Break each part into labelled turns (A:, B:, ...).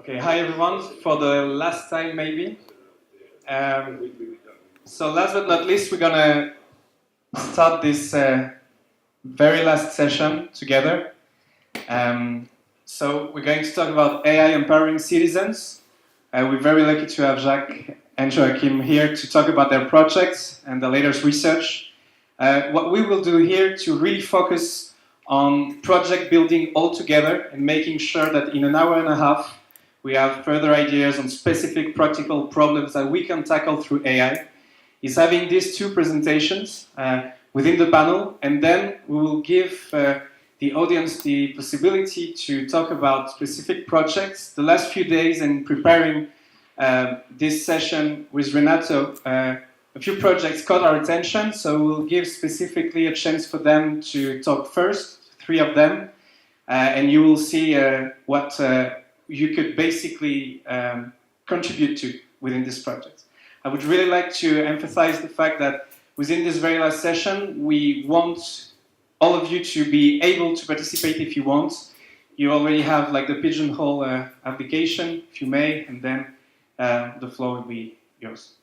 A: Okay, hi everyone, for the last time maybe. So last but not least, we're gonna start this very last session together. So we're going to talk about AI empowering citizens. We're very lucky to have Jacques and Joachim here to talk about their projects and the latest research. What we will do here to really focus on project building all together and making sure that in an hour and a half we have further ideas on specific practical problems that we can tackle through AI, is having these two presentations within the panel, and then we will give the audience the possibility to talk about specific projects. The last few days in preparing this session with Renato, a few projects caught our attention, so we'll give specifically a chance for them to talk first, 3 of them, and you will see what you could basically contribute to within this project. I would really like to emphasize the fact that within this very last session, we want all of you to be able to participate if you want. You already have like the Pigeonhole application, if you may, and then the floor will be yours.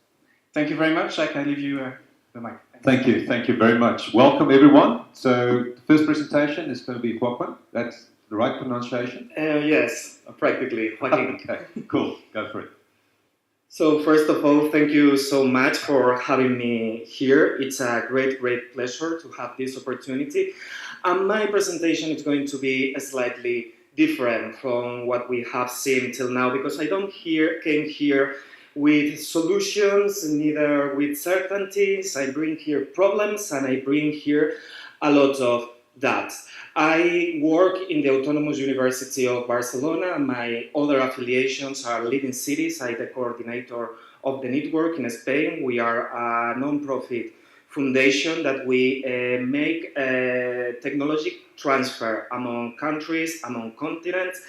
A: Thank you very much. I leave you the mic.
B: Thank you very much. Welcome everyone. So the first presentation is going to be Joaquin. That's the right pronunciation?
C: Yes, practically. Joaquin.
B: Okay, cool. Go for it.
C: So first of all, thank you so much for having me here. It's a great pleasure to have this opportunity. And my presentation is going to be slightly different from what we have seen till now, because I came here with solutions, neither with certainties. I bring here problems and I bring here a lot of doubts. I work in the Autonomous University of Barcelona, and my other affiliations are leading cities. I'm the coordinator of the network in Spain. We are a non-profit foundation that we make technology transfer among countries, among continents,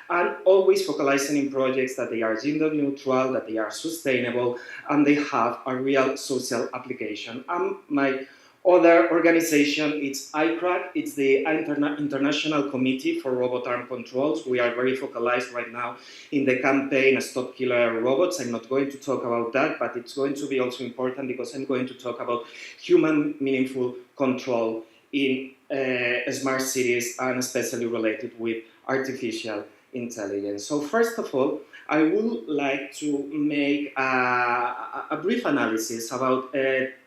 C: and always focalizing in projects that they are gender neutral, that they are sustainable, and they have a real social application. And my other organization, it's ICRAC, it's the International Committee for Robot Arm Controls. We are very focalized right now in the campaign Stop Killer Robots. I'm not going to talk about that, but it's going to be also important because I'm going to talk about human meaningful control in smart cities, and especially related with artificial intelligence. So first of all, I would like to make a brief analysis about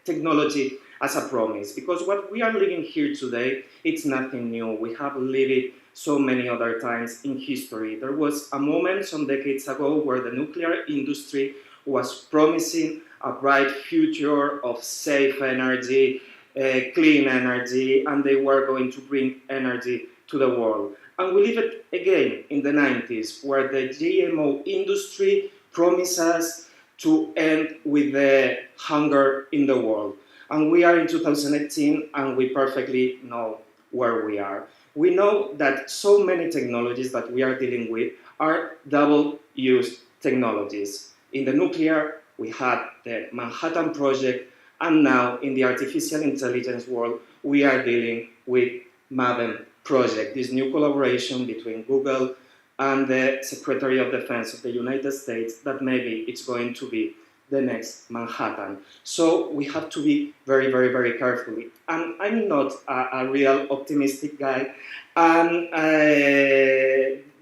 C: technology as a promise, because what we are living here today, it's nothing new. We have lived it so many other times in history. There was a moment some decades ago where the nuclear industry was promising a bright future of safe energy, clean energy, and they were going to bring energy to the world. And we live it again in the 90s, where the GMO industry promises to end with the hunger in the world. And we are in 2018, and we perfectly know where we are. We know that so many technologies that we are dealing with are double-use technologies. In the nuclear, we had the Manhattan Project, and now in the artificial intelligence world, we are dealing with MAVEN Project, this new collaboration between Google and the Secretary of Defense of the United States, that maybe it's going to be the next Manhattan. So we have to be very carefully. And I'm not a real optimistic guy. And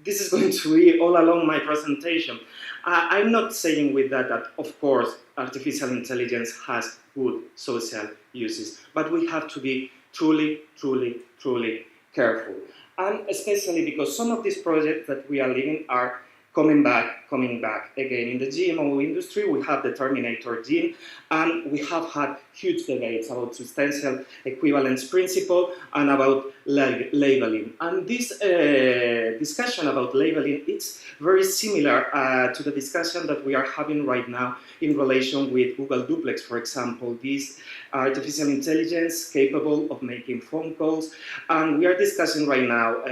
C: this is going to be all along my presentation. I'm not saying with that of course, artificial intelligence has good social uses, but we have to be truly careful. And especially because some of these projects that we are living are coming back again. In the GMO industry, we have the Terminator gene, and we have had huge debates about substantial equivalence principle and about labeling. And this discussion about labeling, it's very similar to the discussion that we are having right now in relation with Google Duplex, for example. This artificial intelligence capable of making phone calls, and we are discussing right now,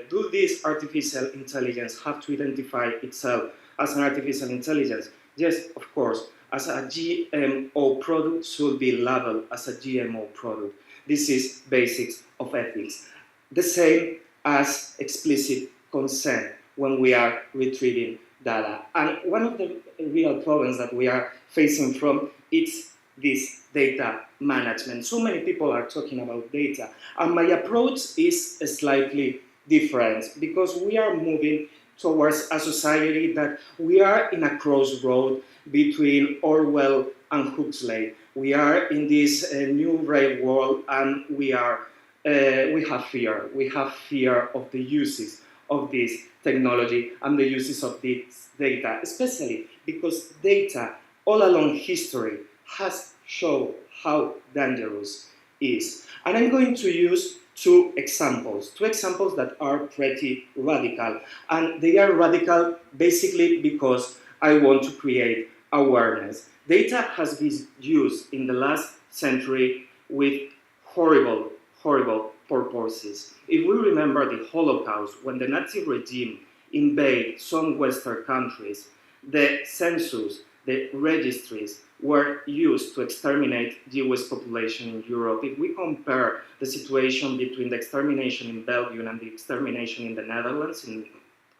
C: do this artificial intelligence have to identify itself as an artificial intelligence? Yes, of course. As a GMO product, should be labeled as a GMO product. This is basics of ethics. The same as explicit consent when we are retrieving data. And one of the real problems that we are facing from is this data management. So many people are talking about data, and my approach is slightly different because we are moving towards a society that we are in a crossroad between Orwell and Huxley. We are in this new brave world, and we have fear. We have fear of the uses of this technology and the uses of this data, especially because data all along history has shown how dangerous it is. And I'm going to use two examples that are pretty radical. And they are radical basically because I want to create awareness. Data has been used in the last century with horrible, horrible purposes. If we remember the Holocaust, when the Nazi regime invaded some Western countries, the census, the registries were used to exterminate Jewish population in Europe. If we compare the situation between the extermination in Belgium and the extermination in the Netherlands, in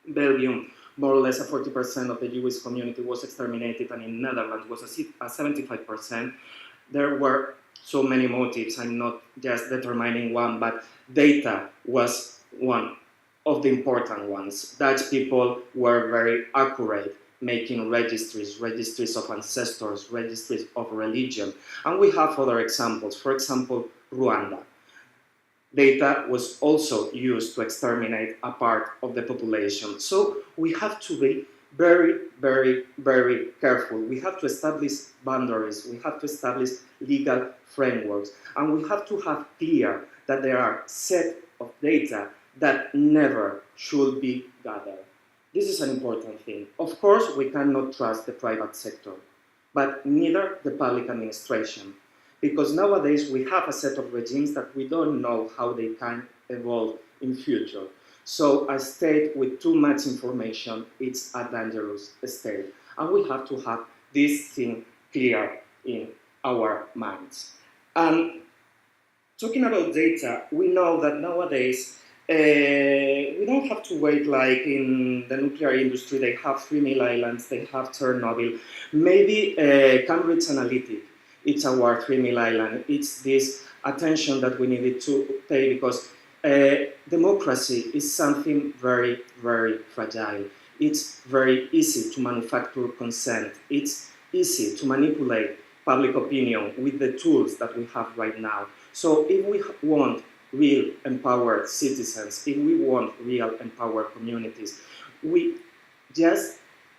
C: Belgium, more or less 40% of the Jewish community was exterminated, and in Netherlands was a 75%. There were so many motives. I'm not just determining one, but data was one of the important ones. Dutch people were very accurate, making registries of ancestors, registries of religion. And we have other examples. For example, Rwanda. Data was also used to exterminate a part of the population. So we have to be very, very, very careful. We have to establish boundaries. We have to establish legal frameworks. And we have to have clear that there are set of data that never should be gathered. This is an important thing. Of course, we cannot trust the private sector, but neither the public administration. Because nowadays we have a set of regimes that we don't know how they can evolve in future. So a state with too much information, it's a dangerous state. And we have to have this thing clear in our minds. Talking about data, we know that nowadays we don't have to wait like in the nuclear industry. They have 3 islands, they have Chernobyl. Maybe Cambridge Analytica, it's our 3 island. It's this attention that we needed to pay because democracy is something very, very fragile. It's very easy to manufacture consent. It's easy to manipulate public opinion with the tools that we have right now. So if we want real empowered citizens, if we want real empowered communities, we just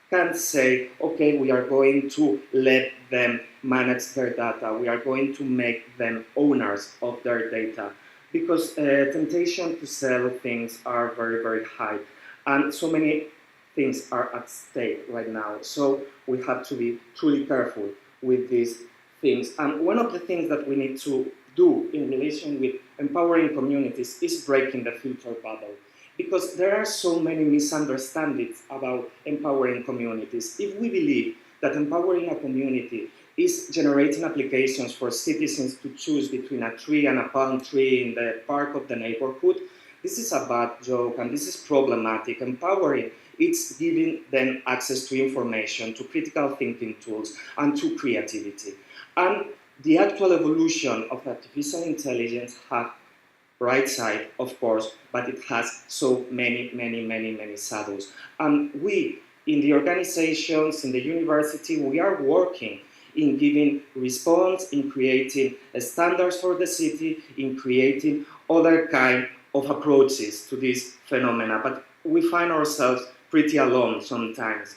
C: can't say, okay, we are going to let them manage their data, we are going to make them owners of their data, because temptation to sell things are very, very high, and so many things are at stake right now. So we have to be truly careful with these things. And one of the things that we need to do in relation with empowering communities is breaking the filter bubble, because there are so many misunderstandings about empowering communities. If we believe that empowering a community is generating applications for citizens to choose between a tree and a palm tree in the park of the neighborhood, this is a bad joke and this is problematic. Empowering, it's giving them access to information, to critical thinking tools, and to creativity. And the actual evolution of artificial intelligence has bright side, of course, but it has so many, many, many, many shadows. And we, in the organizations, in the university, we are working in giving response, in creating standards for the city, in creating other kind of approaches to this phenomena. But we find ourselves pretty alone sometimes.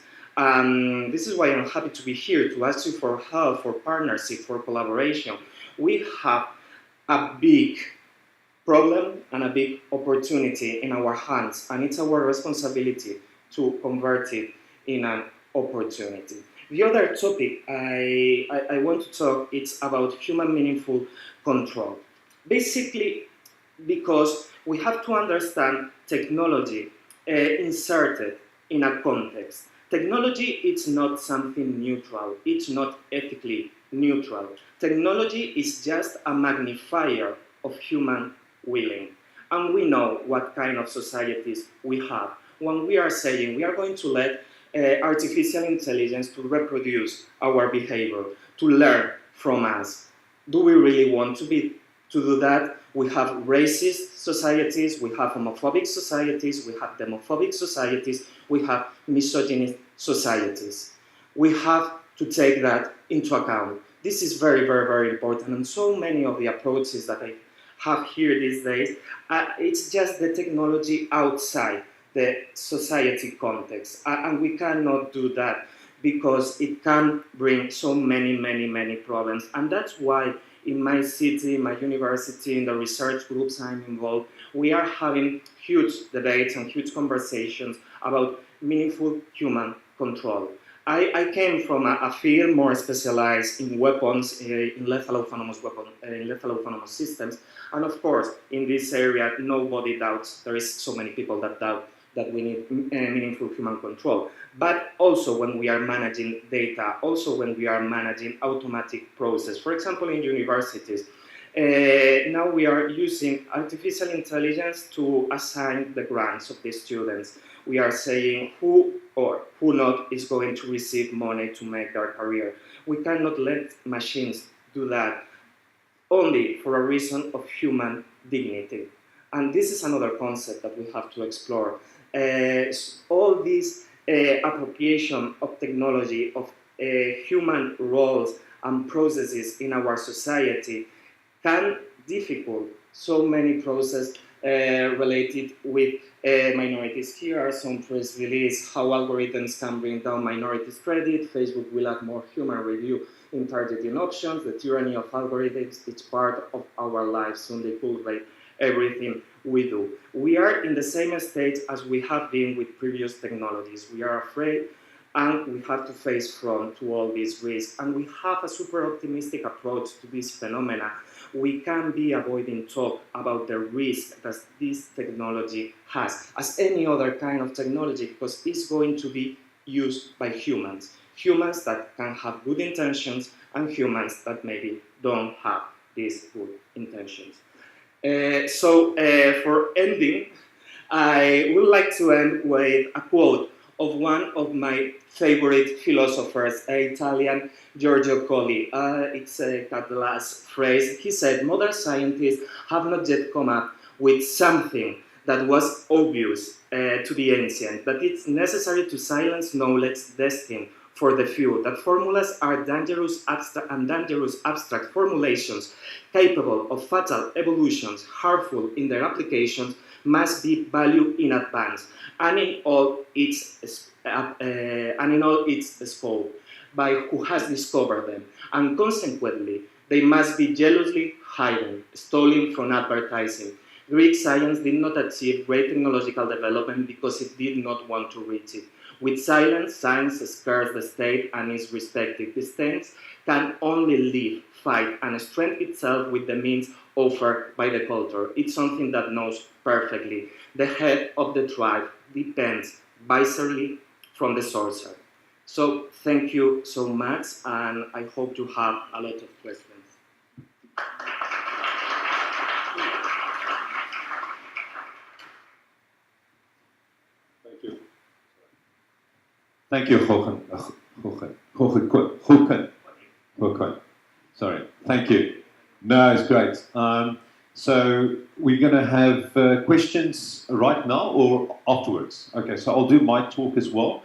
C: This is why I'm happy to be here to ask you for help, for partnership, for collaboration. We have a big problem and a big opportunity in our hands, and it's our responsibility to convert it in an opportunity. The other topic I want to talk, it's about human meaningful control. Basically, because we have to understand technology inserted in a context. Technology is not something neutral. It's not ethically neutral. Technology is just a magnifier of human willing. And we know what kind of societies we have. When we are saying we are going to let artificial intelligence to reproduce our behavior, to learn from us. Do we really want to do that? We have racist societies, we have homophobic societies, we have demophobic societies, we have misogynist societies. We have to take that into account. This is very, very, very important, and so many of the approaches that I have here these days, it's just the technology outside the society context, and we cannot do that because it can bring so many, many, many problems, and that's why in my city, my university, in the research groups I'm involved, we are having huge debates and huge conversations about meaningful human control. I came from a field more specialized in weapons, in lethal autonomous systems, and of course, in this area, nobody doubts, there is so many people that doubt that we need meaningful human control. But also when we are managing data, also when we are managing automatic process. For example, in universities, now we are using artificial intelligence to assign the grants of the students. We are saying who or who not is going to receive money to make their career. We cannot let machines do that only for a reason of human dignity. And this is another concept that we have to explore. All this appropriation of technology, of human roles and processes in our society can difficult so many processes related with minorities. Here are some press release how algorithms can bring down minorities credit. Facebook will add more human review in targeting options. The tyranny of algorithms, it's part of our lives. Soon they cultivate everything we do. We are in the same state as we have been with previous technologies. We are afraid and we have to face front to all these risks. And we have a super optimistic approach to this phenomena. We can be avoiding talk about the risk that this technology has, as any other kind of technology, because it's going to be used by humans. Humans that can have good intentions and humans that maybe don't have these good intentions. For ending, I would like to end with a quote of one of my favorite philosophers, Italian Giorgio Colli. It's got the last phrase. He said, modern scientists have not yet come up with something that was obvious to the ancient, that it's necessary to silence knowledge destined for the few, that formulas are dangerous abstract formulations capable of fatal evolutions, harmful in their applications, must be valued in advance and in all its scope by who has discovered them, and consequently they must be jealously hidden, stolen from advertising. Greek science did not achieve great technological development because it did not want to reach it. With silence, science scares the state and is respected. The state can only live, fight, and strengthen itself with the means offered by the culture. It's something that knows perfectly. The head of the tribe depends viscerally from the sorcerer. So thank you so much, and I hope to have a lot of questions.
B: Thank you. Thank you, Håkan. Sorry. Thank you. No, it's great. So we're going to have questions right now or afterwards. Okay, so I'll do my talk as well.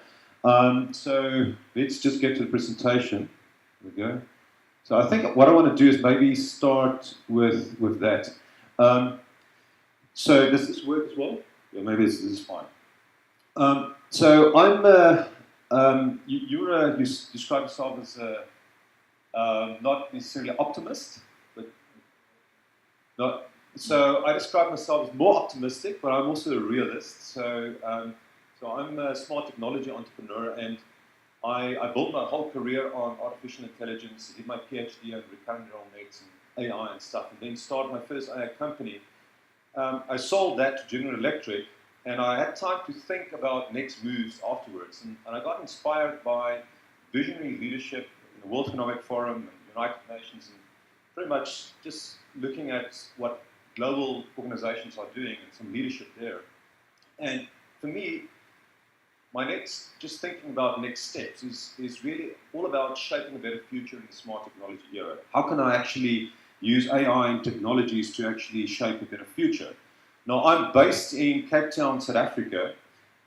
B: So let's just get to the presentation. There we go. So I think what I want to do is maybe start with that. So does this work as well? Yeah, maybe this is fine. So I'm you describe yourself as not necessarily optimist, but not. So I describe myself as more optimistic, but I'm also a realist. So I'm a smart technology entrepreneur, and I built my whole career on artificial intelligence. Did my PhD on recurrent neural nets and AI and stuff, and then started my first AI company. I sold that to General Electric. And I had time to think about next moves afterwards. And I got inspired by visionary leadership in the World Economic Forum and United Nations, and pretty much just looking at what global organizations are doing and some leadership there. And for me, just thinking about next steps is really all about shaping a better future in the smart technology era. How can I actually use AI and technologies to actually shape a better future? Now, I'm based in Cape Town, South Africa,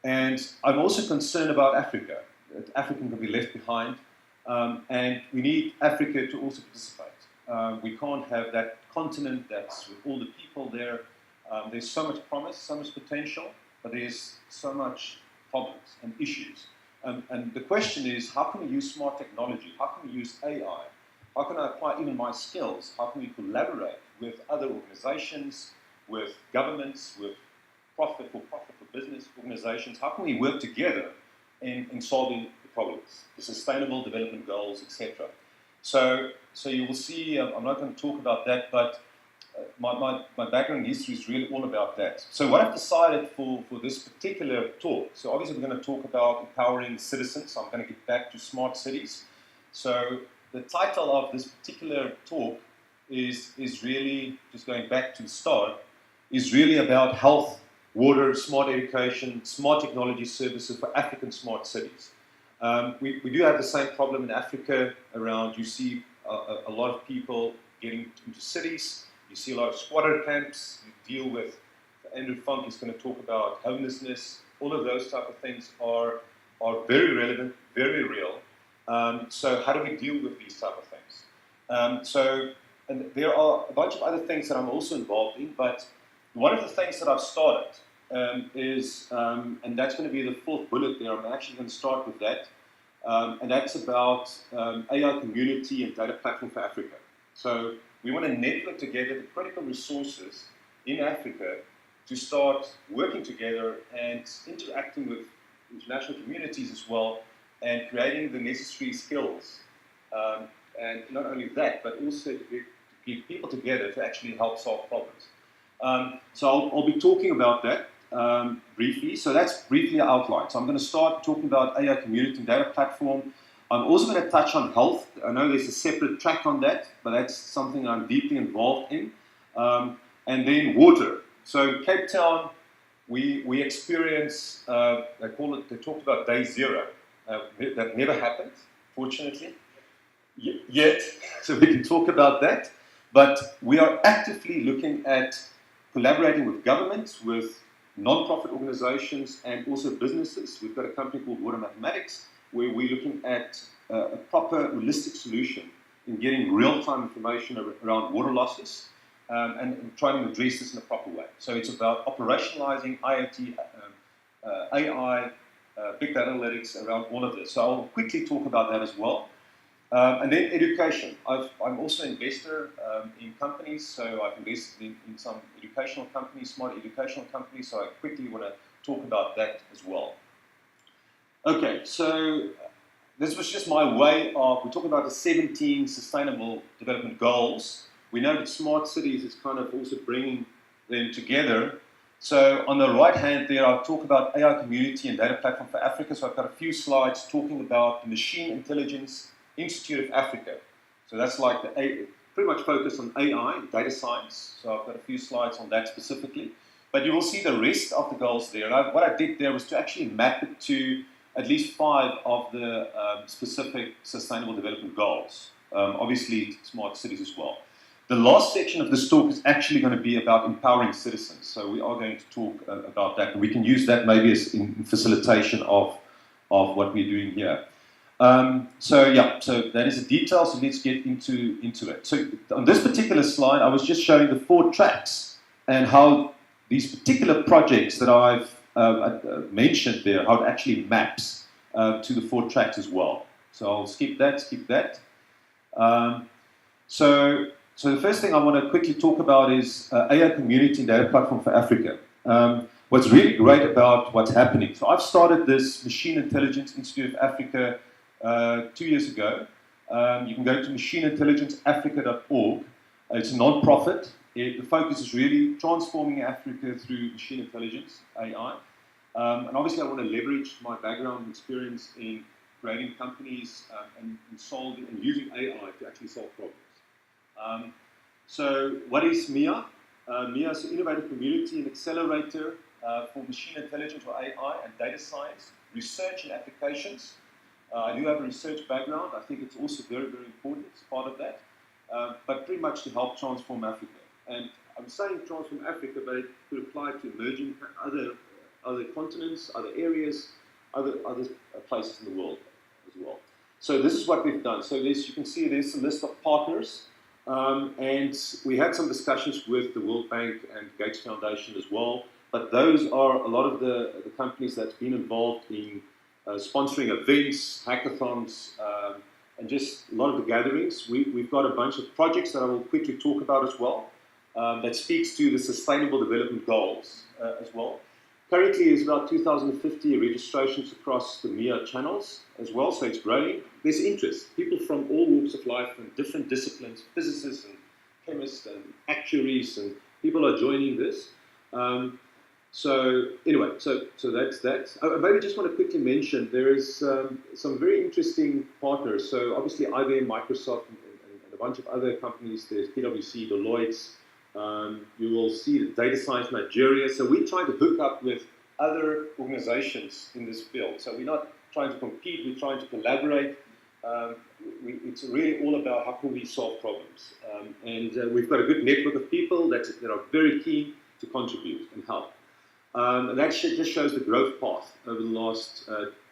B: and I'm also concerned about Africa. That Africa can be left behind, and we need Africa to also participate. We can't have that continent that's with all the people there. There's so much promise, so much potential, but there's so much problems and issues. And the question is, how can we use smart technology? How can we use AI? How can I apply even my skills? How can we collaborate with other organizations, with governments, with for-profit for business organizations? How can we work together in solving the problems, the sustainable development goals, etc.? So you will see, I'm not going to talk about that, but my background history is really all about that. So what I've decided for this particular talk, so obviously we're going to talk about empowering citizens. So I'm going to get back to smart cities. So the title of this particular talk is really, just going back to the start, is really about health, water, smart education, smart technology services for African smart cities. We do have the same problem in Africa around, you see a lot of people getting into cities. You see a lot of squatter camps. You deal with, Andrew Funk is going to talk about homelessness. All of those type of things are very relevant, very real. So how do we deal with these type of things? And there are a bunch of other things that I'm also involved in, but one of the things that I've started is, and that's going to be the fourth bullet there, I'm actually going to start with that, and that's about AI community and data platform for Africa. So we want to network together the critical resources in Africa to start working together and interacting with international communities as well, and creating the necessary skills. And not only that, but also to get people together to actually help solve problems. So I'll be talking about that briefly. So that's briefly outlined. So I'm going to start talking about AI community and data platform. I'm also going to touch on health. I know there's a separate track on that, but that's something I'm deeply involved in. And then water. So in Cape Town, we experience, they talked about day zero. That never happened, fortunately, yet. So we can talk about that. But we are actively looking at collaborating with governments, with non-profit organizations, and also businesses. We've got a company called Water Mathematics, where we're looking at a proper holistic solution in getting real-time information around water losses and trying to address this in a proper way. So it's about operationalizing IoT, AI, big data analytics around all of this. So I'll quickly talk about that as well. And then education. I'm also an investor in companies, so I've invested in some educational companies, smart educational companies, so I quickly want to talk about that as well. Okay, so this was just my way of, we're talking about the 17 Sustainable Development Goals. We know that smart cities is kind of also bringing them together. So on the right hand there, I'll talk about AI community and data platform for Africa. So I've got a few slides talking about the Machine Intelligence Institute of Africa. So that's like pretty much focused on AI, data science. So I've got a few slides on that specifically. But you will see the rest of the goals there. And what I did there was to actually map it to at least 5 of the specific sustainable development goals. Obviously, smart cities as well. The last section of this talk is actually going to be about empowering citizens. So we are going to talk about that. And we can use that maybe as in facilitation of what we're doing here. So that is the detail. So let's get into it. So on this particular slide, I was just showing the 4 tracks and how these particular projects that I've mentioned there, how it actually maps to the 4 tracks as well. So I'll skip that. So the first thing I want to quickly talk about is AI community and data platform for Africa. What's really great about what's happening. So I've started this Machine Intelligence Institute of Africa 2 years ago. You can go to machineintelligenceafrica.org. It's a non-profit. The focus is really transforming Africa through machine intelligence, AI. And obviously I want to leverage my background and experience in creating companies and solving and using AI to actually solve problems. So what is MIIA? MIIA is an innovative community and accelerator for machine intelligence or AI and data science, research and applications. I do have a research background. I think it's also very, very important as part of that, but pretty much to help transform Africa. And I'm saying transform Africa, but it could apply to emerging other continents, other areas, other places in the world as well. So this is what we've done. So you can see there's a list of partners, and we had some discussions with the World Bank and Gates Foundation as well. But those are a lot of the companies that's been involved in sponsoring events, hackathons, and just a lot of the gatherings. We've got a bunch of projects that I will quickly talk about as well, that speaks to the Sustainable Development Goals as well. Currently, there's about 2,050 registrations across the MIIA channels as well, so it's growing. There's interest. People from all walks of life and different disciplines, physicists and chemists and actuaries, and people are joining this. So anyway, so that's that. I maybe just want to quickly mention there is some very interesting partners. So obviously IBM, Microsoft, and a bunch of other companies. There's PwC, Deloitte. You will see the Data Science Nigeria. So we're trying to hook up with other organizations in this field. So we're not trying to compete, we're trying to collaborate. It's really all about how can we solve problems. And we've got a good network of people that are very keen to contribute and help. And that just shows the growth path over the last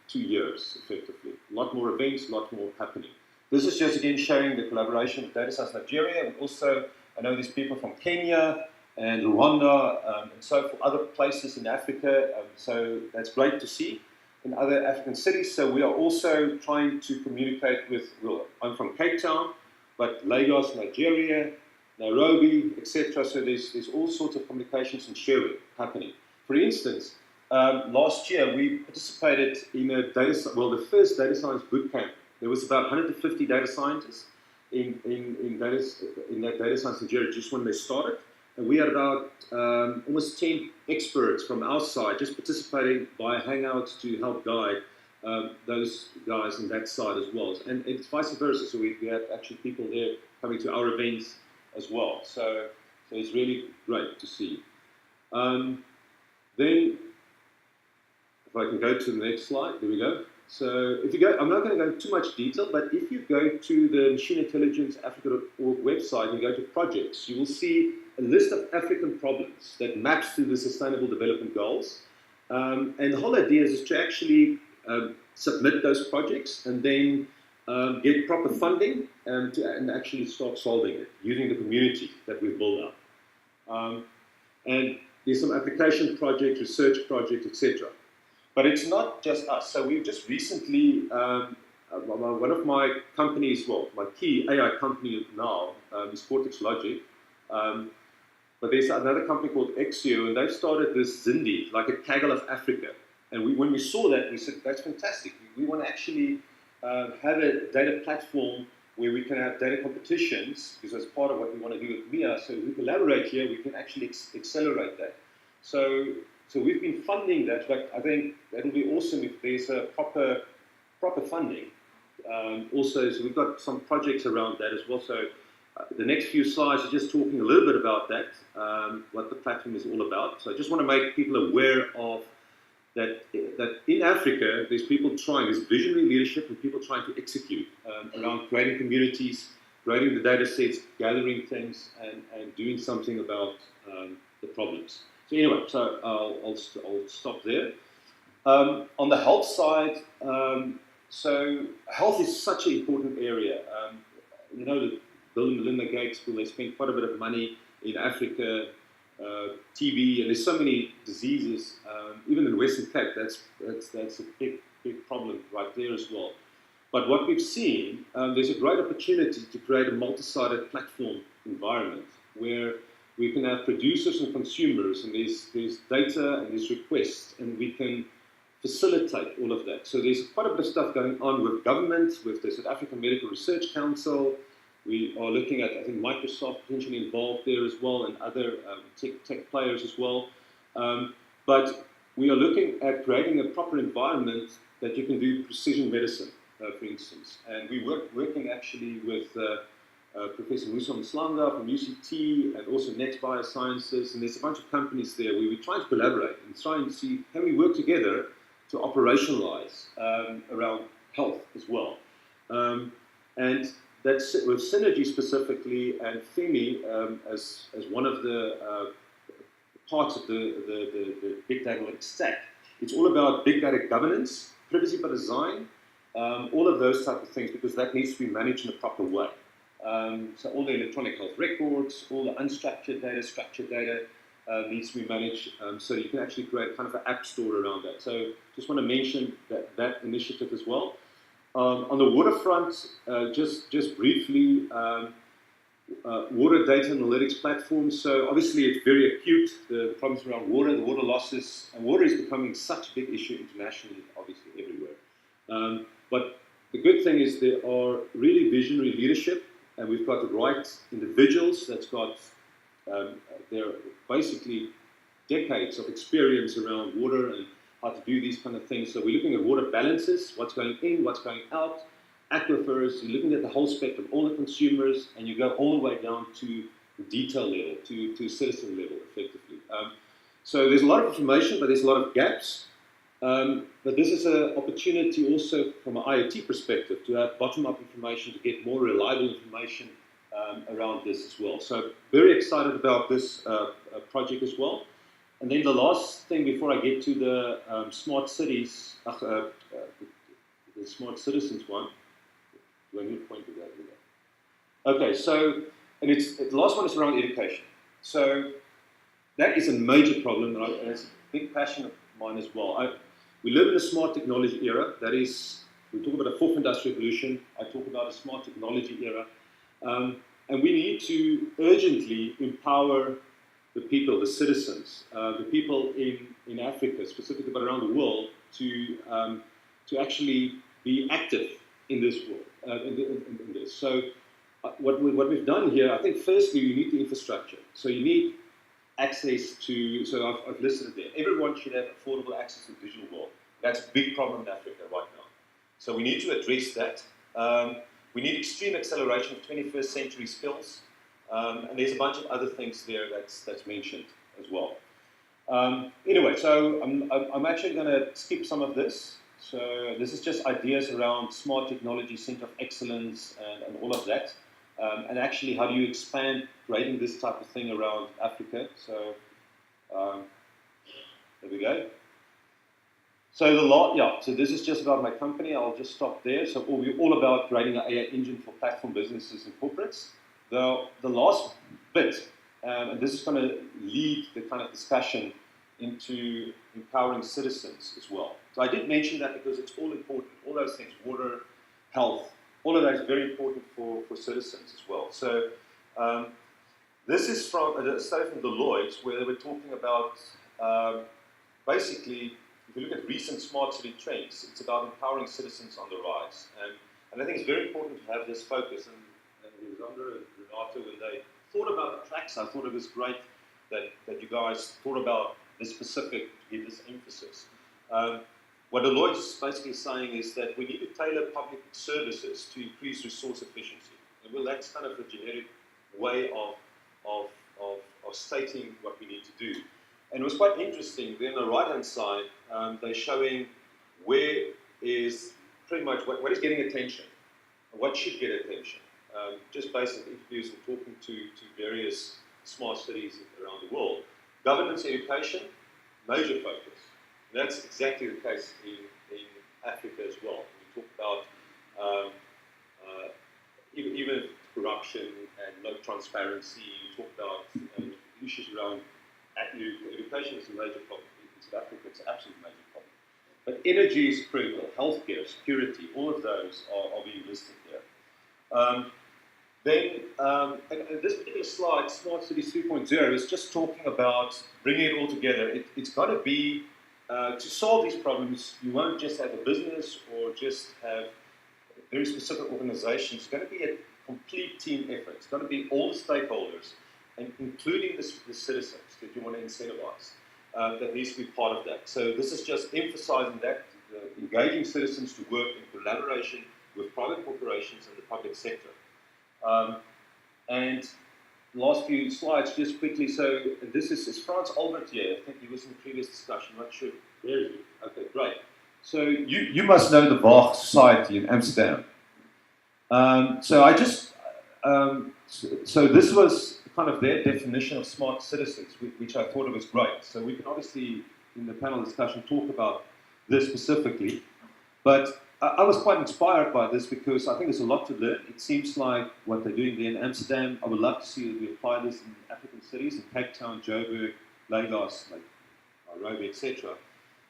B: 2 years, effectively. A lot more events, a lot more happening. This is just again showing the collaboration with Data Science Nigeria, and also I know there's people from Kenya and Rwanda and so for other places in Africa. So that's great to see in other African cities. So we are also trying to communicate with, well, I'm from Cape Town, but Lagos, Nigeria, Nairobi, etc. So there's all sorts of communications and sharing happening. For instance, last year we participated in the first data science bootcamp. There was about 150 data scientists in that data science Nigeria just when they started. And we had about almost 10 experts from our side just participating via Hangouts to help guide those guys on that side as well. And it's vice versa. So we had actually people there coming to our events as well. So it's really great to see. Then, if I can go to the next slide, there we go. So if you go, I'm not going to go into too much detail, but if you go to the Machine Intelligence Africa.org website and go to projects, you will see a list of African problems that maps to the Sustainable Development Goals. And the whole idea is to actually submit those projects and then get proper funding and actually start solving it using the community that we've built up. And there's some application projects, research projects, etc. But it's not just us. So we've just recently, one of my companies, well, my key AI company now is Cortex Logic. But there's another company called XPRIZE, and they've started this Zindi, like a Kaggle of Africa. And when we saw that, we said, that's fantastic. We want to actually have a data platform where we can have data competitions, because that's part of what we want to do with MIIA. So if we collaborate here, we can actually accelerate that. So we've been funding that, but I think that would be awesome if there's a proper funding. Also, so we've got some projects around that as well. So the next few slides are just talking a little bit about that, what the platform is all about. So I just want to make people aware of that in Africa, there's people trying, there's visionary leadership and people trying to execute around creating communities, creating the data sets, gathering things, and doing something about the problems. So anyway, so I'll stop there. On the health side, so health is such an important area. You know, the Bill and Melinda Gates School, they spend quite a bit of money in Africa, TB, and there's so many diseases. Even in Western Cape, that's a big problem right there as well. But what we've seen, there's a great opportunity to create a multi-sided platform environment where we can have producers and consumers, and there's data and there's requests, and we can facilitate all of that. So there's quite a bit of stuff going on with government, with the South African Medical Research Council. We are looking at, I think, Microsoft potentially involved there as well, and other tech players as well. But we are looking at creating a proper environment that you can do precision medicine, for instance. And we're working actually with Professor Musa Mslanga from UCT, and also Next Biosciences, and there's a bunch of companies there where we're trying to collaborate and trying to see how we work together to operationalize around health as well. And that's with Synergy specifically, and FEMI as one of the parts of the big data stack. It's all about big data governance, privacy by design, all of those type of things, because that needs to be managed in a proper way. So all the electronic health records, all the unstructured data, structured data needs to be managed, so you can actually create kind of an app store around that. So just want to mention that initiative as well. On the waterfront, just briefly, water data analytics platform. So obviously it's very acute, the problems around water, the water losses, and water is becoming such a big issue internationally, obviously everywhere. But the good thing is there are really visionary leadership, and we've got the right individuals that's got they're basically decades of experience around water and how to do these kind of things. So we're looking at water balances, what's going in, what's going out, aquifers, you're looking at the whole spectrum, all the consumers, and you go all the way down to the detail level, to citizen level, effectively. So there's a lot of information, but there's a lot of gaps. But this is an opportunity also from an IoT perspective to have bottom-up information, to get more reliable information around this as well. So very excited about this project as well. And then the last thing before I get to the smart cities, the smart citizens one. Do I need to point to that? Okay, so, and the last one is around education. So that is a major problem, and it's a big passion of mine as well. We live in a smart technology era. That is, we talk about a fourth industrial revolution. I talk about a smart technology era. And we need to urgently empower the people, the citizens, the people in Africa, specifically, but around the world, to actually be active in this world, in this. So what we've done here, I think firstly you need the infrastructure. So you need access to, so I've listed it there. Everyone should have affordable access to the digital world. That's a big problem in Africa right now. So we need to address that. We need extreme acceleration of 21st century skills. And there's a bunch of other things there that's mentioned as well. Anyway, so I'm actually going to skip some of this. So this is just ideas around smart technology, center of excellence, and all of that. And actually, how do you expand creating this type of thing around Africa? So there we go. So so this is just about my company. I'll just stop there. So we're all about creating an AI engine for platform businesses and corporates. The last bit, and this is going to lead the kind of discussion into empowering citizens as well. So I did mention that because it's all important. All those things, water, health, all of that is very important for citizens as well. So this is from a study from Deloitte where they were talking about basically, if you look at recent smart city trends, it's about empowering citizens on the rise. And I think it's very important to have this focus. And Alexander and Renato, when they thought about the tracks, I thought it was great that you guys thought about this specific, to give this emphasis. What Deloitte is basically saying is that we need to tailor public services to increase resource efficiency. And well, that's kind of a generic way of stating what we need to do. And it was quite interesting. Then on the right-hand side, they're showing where is pretty much what is getting attention, what should get attention. Just based on interviews and talking to various smart cities around the world. Governance education, major focus. And that's exactly the case in Africa as well. We talk about even corruption and no transparency. You talk about issues around education is a major problem. In South Africa, it's an absolute major problem. But energy is critical. Healthcare, security, all of those are being listed there. And this particular slide, Smart Cities 3.0, is just talking about bringing it all together. It's got to be, to solve these problems, you won't just have a business or just have very specific organizations. It's going to be a complete team effort. It's going to be all the stakeholders, and including the citizens that you want to incentivize. That needs to be part of that. So this is just emphasizing that, engaging citizens to work in collaboration with private corporations and the public sector. And last few slides, just quickly. So this is Frans Albert here. I think he was in the previous discussion. Not sure. There he is. Okay, great. So you must know the Waag Society in Amsterdam. So this was kind of their definition of smart citizens, which I thought was great. So we can obviously, in the panel discussion, talk about this specifically. But I was quite inspired by this because I think there's a lot to learn. It seems like what they're doing there in Amsterdam, I would love to see that we apply this in African cities, in Cape Town, Joburg, Lagos, like Nairobi, etc.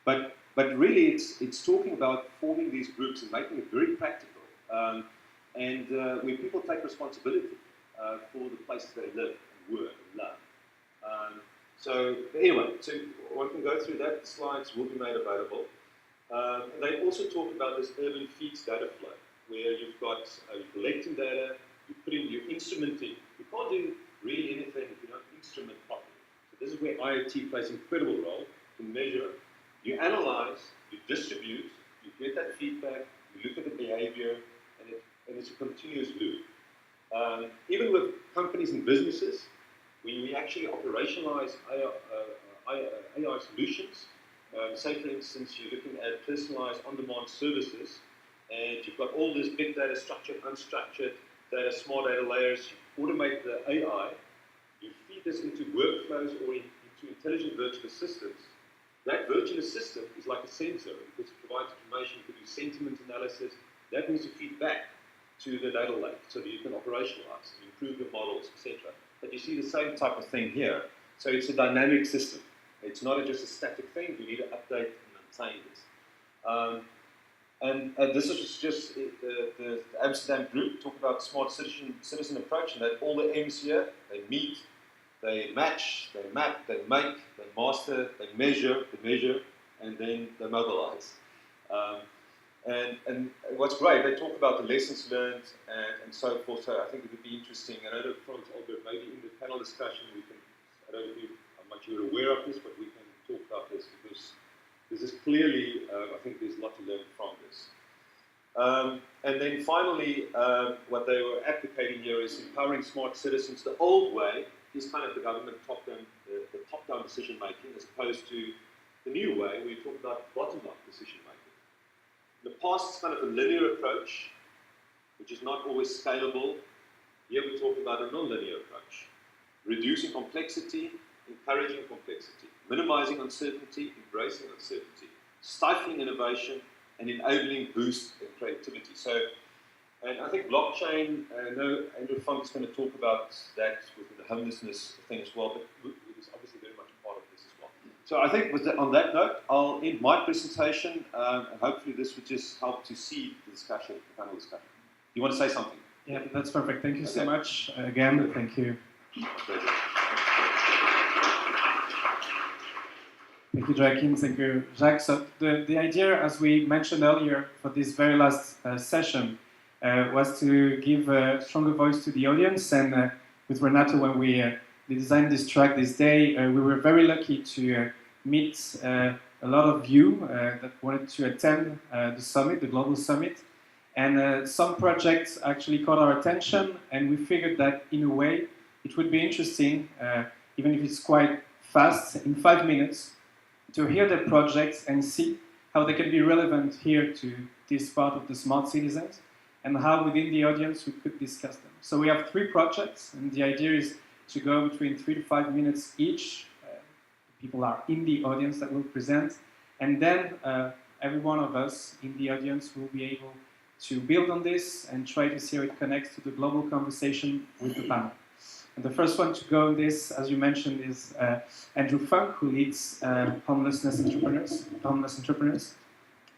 B: But really, it's talking about forming these groups and making it very practical, where people take responsibility for the places they live and work and love. So anyway, so one can go through that. The slides will be made available. And they also talk about this urban feeds data flow, where you've got you're collecting data, you're instrumenting. You can't do really anything if you don't instrument properly. So this is where IoT plays an incredible role to measure. You analyze, you distribute, you get that feedback, you look at the behavior, and it's a continuous loop. Even with companies and businesses, when we actually operationalize AI solutions, say for instance, you're looking at personalized on-demand services, and you've got all this big data, structured, unstructured data, smart data layers, you automate the AI, you feed this into workflows or into intelligent virtual assistants. That virtual assistant is like a sensor because it provides information, you can do sentiment analysis, that needs to feed back to the data lake so that you can operationalize, improve your models, etc. But you see the same type of thing here. So it's a dynamic system. It's not just a static thing. You need to update and maintain it. This is just the Amsterdam group talk about smart citizen approach, and that all the M's here, they meet, they match, they map, they make, they master, they measure, and then they mobilize. And what's great, they talk about the lessons learned and so forth. So I think it would be interesting. I know that Frans Albert, maybe in the panel discussion, we can. I don't know how much you're aware of this, but we can talk about this because this is clearly, I think there's a lot to learn from this. And then finally, what they were advocating here is empowering smart citizens. The old way is kind of the government top-down, the top-down decision-making, as opposed to the new way where we talk about bottom-up decision-making. In the past, it's kind of a linear approach, which is not always scalable. Here we talk about a non-linear approach. Reducing complexity, encouraging complexity, minimizing uncertainty, embracing uncertainty, stifling innovation, and enabling boost in creativity. So, and I think blockchain, I know Andrew Funk is going to talk about that with the homelessness thing as well, but it is obviously very much a part of this as well. So I think on that note, I'll end my presentation, and hopefully this would just help to seed the discussion, the panel discussion. You want to say something?
A: Yeah, that's perfect. Thank you so much. Again, thank you.
B: Pleasure.
A: Thank you, Joachim. Thank you, Jacques. So the idea, as we mentioned earlier, for this very last session, was to give a stronger voice to the audience. And with Renato, when we designed this track this day, we were very lucky to meet a lot of you that wanted to attend the summit, the global summit. And some projects actually caught our attention, and we figured that in a way it would be interesting, even if it's quite fast, in 5 minutes, to hear the projects and see how they can be relevant here to this part of the smart citizens, and how within the audience we could discuss them. So we have 3 projects, and the idea is to go between 3 to 5 minutes each. People are in the audience that will present, and then every one of us in the audience will be able to build on this and try to see how it connects to the global conversation with the panel. And the first one to go on this, as you mentioned, is Andrew Funk, who leads homeless entrepreneurs,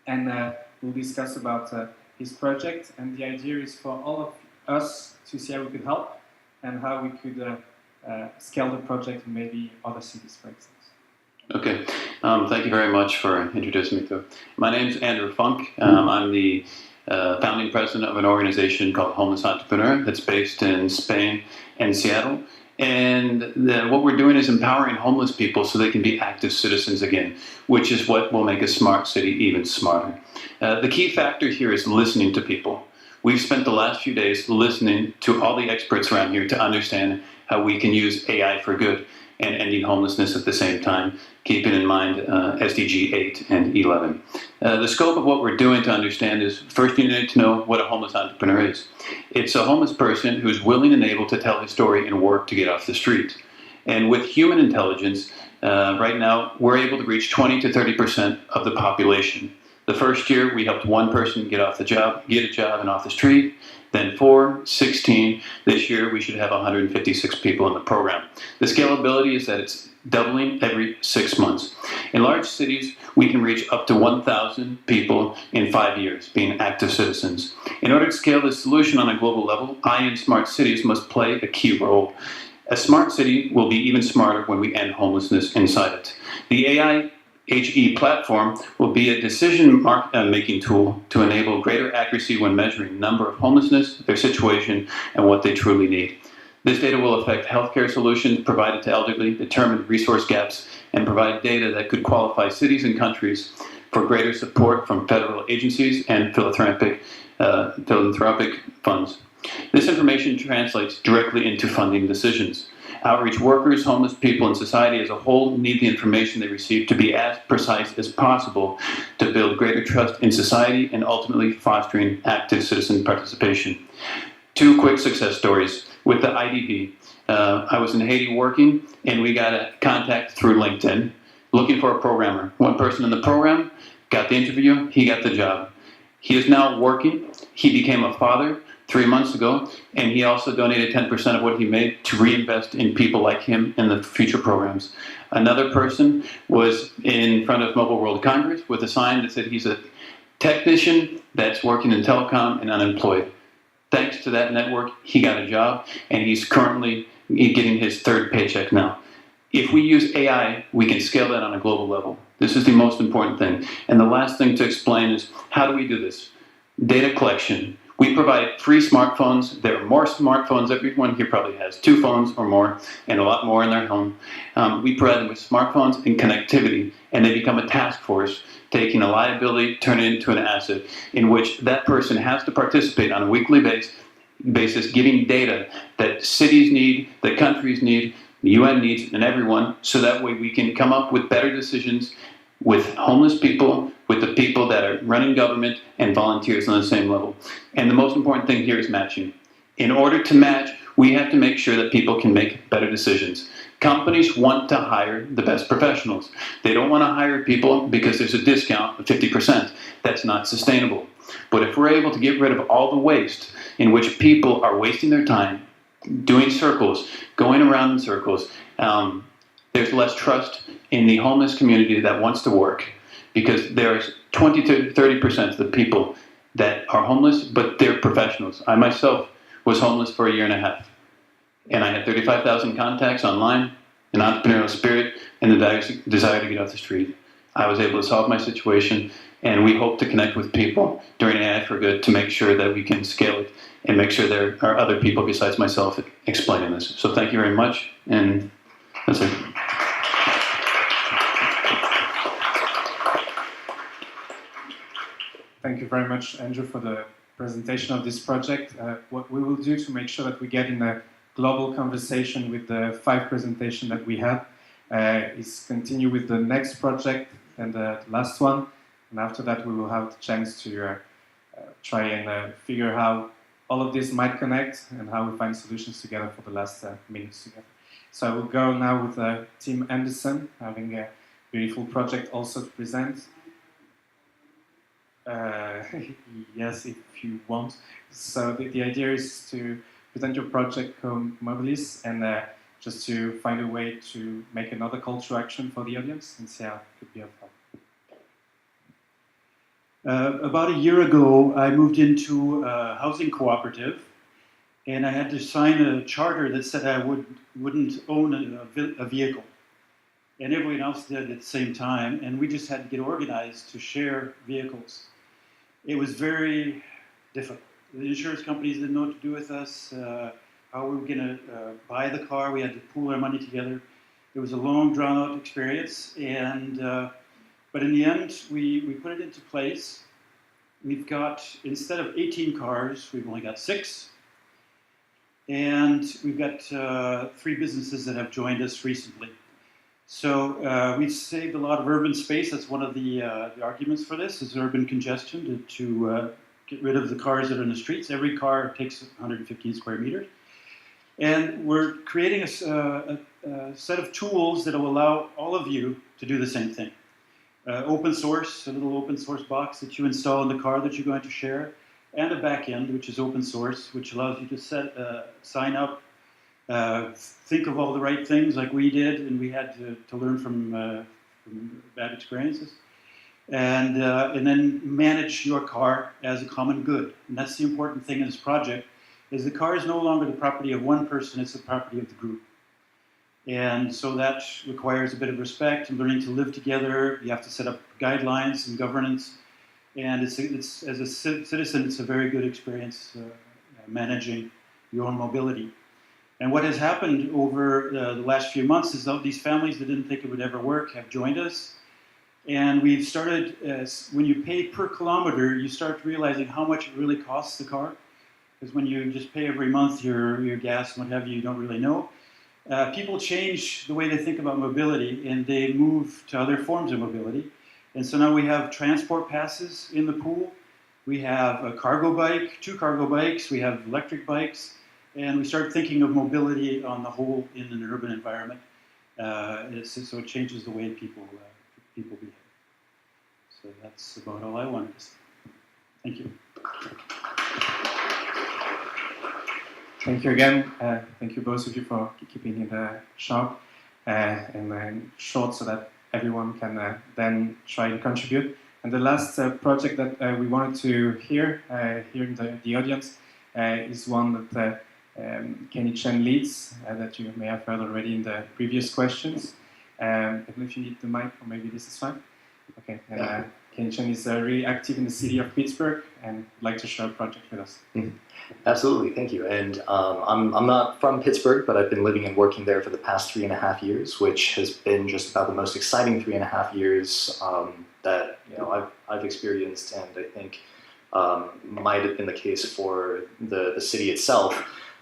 A: and we'll discuss about his project. And the idea is for all of us to see how we could help and how we could scale the project in maybe other cities, for instance.
D: Okay, thank you very much for introducing me to. My name is Andrew Funk. I'm the founding president of an organization called Homeless Entrepreneur that's based in Spain and Seattle. And what we're doing is empowering homeless people so they can be active citizens again, which is what will make a smart city even smarter. The key factor here is listening to people. we've spent the last few days listening to all the experts around here to understand how we can use AI for good and ending homelessness at the same time, keeping in mind SDG 8 and 11. The scope of what we're doing to understand is, first you need to know what a homeless entrepreneur is. It's a homeless person who's willing and able to tell his story and work to get off the street. And with human intelligence, right now, we're able to reach 20 to 30% of the population. The first year, we helped one person get a job and off the street. Then 4, 16. This year, we should have 156 people in the program. The scalability is that it's doubling every 6 months. In large cities, we can reach up to 1,000 people in 5 years, being active citizens. In order to scale this solution on a global level, I and smart cities must play a key role. A smart city will be even smarter when we end homelessness inside it. The AI HE platform will be a decision-making tool to enable greater accuracy when measuring number of homelessness, their situation, and what they truly need. This data will affect healthcare solutions provided to elderly, determine resource gaps, and provide data that could qualify cities and countries for greater support from federal agencies and philanthropic funds. This information translates directly into funding decisions. Outreach workers, homeless people, and society as a whole need the information they receive to be as precise as possible to build greater trust in society and ultimately fostering active citizen participation. 2 quick success stories. With the IDB, I was in Haiti working, and we got a contact through LinkedIn looking for a programmer. One person in the program got the interview, he got the job. He is now working. He became a father 3 months ago, and he also donated 10% of what he made to reinvest in people like him in the future programs. Another person was in front of Mobile World Congress with a sign that said he's a technician that's working in telecom and unemployed. Thanks to that network, he got a job, and he's currently getting his 3rd paycheck now. If we use AI, we can scale that on a global level. This is the most important thing. And the last thing to explain is, how do we do this? Data collection. We provide free smartphones. There are more smartphones. Everyone here probably has 2 phones or more, and a lot more in their home. We provide them with smartphones and connectivity, and they become a task force, taking a liability, turn it into an asset, in which that person has to participate on a weekly basis, giving data that cities need, that countries need, the UN needs, and everyone, so that way we can come up with better decisions with homeless people, with the people that are running government, and volunteers on the same level. And the most important thing here is matching. In order to match, we have to make sure that people can make better decisions. Companies want to hire the best professionals. They don't want to hire people because there's a discount of 50%. That's not sustainable. But if we're able to get rid of all the waste in which people are wasting their time, doing circles, going around in circles, there's less trust in the homeless community that wants to work, because there's 20 to 30% of the people that are homeless, but they're professionals. I myself was homeless for 1.5 years, and I had 35,000 contacts online, an entrepreneurial spirit, and the desire to get off the street. I was able to solve my situation, and we hope to connect with people during AI for Good to make sure that we can scale it and make sure there are other people besides myself explaining this. So thank you very much, and that's it.
A: Thank you very much, Andrew, for the presentation of this project. What we will do to make sure that we get in a global conversation with the 5 presentations that we have is continue with the next project and the last one. And after that, we will have the chance to try and figure how all of this might connect and how we find solutions together for the last minutes together. So I will go now with Tim Anderson, having a beautiful project also to present. Yes, if you want. So the idea is to present your project called Mobilis and just to find a way to make another call to action for the audience and see how it could be of help.
E: About 1 year ago, I moved into a housing cooperative, and I had to sign a charter that said I wouldn't own a vehicle. And everyone else did at the same time, and we just had to get organized to share vehicles. It was very difficult. The insurance companies didn't know what to do with us, how we were going to buy the car. We had to pool our money together. It was a long, drawn-out experience, and but in the end, we put it into place. we've got, instead of 18 cars, we've only got 6. And we've got 3 businesses that have joined us recently. So we've saved a lot of urban space. That's one of the arguments for this, is urban congestion, to get rid of the cars that are in the streets. Every car takes 115 square meters. And we're creating a set of tools that will allow all of you to do the same thing. Open source, a little open source box that you install in the car that you're going to share, and a back end, which is open source, which allows you to sign up, think of all the right things like we did, and we had to learn from bad experiences, and then manage your car as a common good. And that's the important thing in this project, is the car is no longer the property of one person, it's the property of the group. And so that requires a bit of respect and learning to live together. You have to set up guidelines and governance. And it's as a citizen, it's a very good experience managing your own mobility. And what has happened over the last few months is that these families that didn't think it would ever work have joined us. And we've started, when you pay per kilometer, you start realizing how much it really costs the car. Because when you just pay every month your gas and what have you, you don't really know. People change the way they think about mobility, and they move to other forms of mobility. And so now we have transport passes in the pool. We have a cargo bike, 2 cargo bikes. We have electric bikes. And we start thinking of mobility on the whole in an urban environment. So it changes the way people behave. So that's about all I wanted to say. Thank you.
A: Thank you again. Thank you both of you for keeping it sharp and short, so that everyone can then try and contribute. And the last project that we wanted to hear here in the audience is one that Kenny Chen leads, that you may have heard already in the previous questions. I don't know if you need the mic, or maybe this is fine. Okay. And Kenny Chen is really active in the city of Pittsburgh and would like to share a project with us.
F: Mm-hmm. Absolutely, thank you. And I'm not from Pittsburgh, but I've been living and working there for the past 3.5 years, which has been just about the most exciting 3.5 years that I've experienced, and I think might have been the case for the city itself.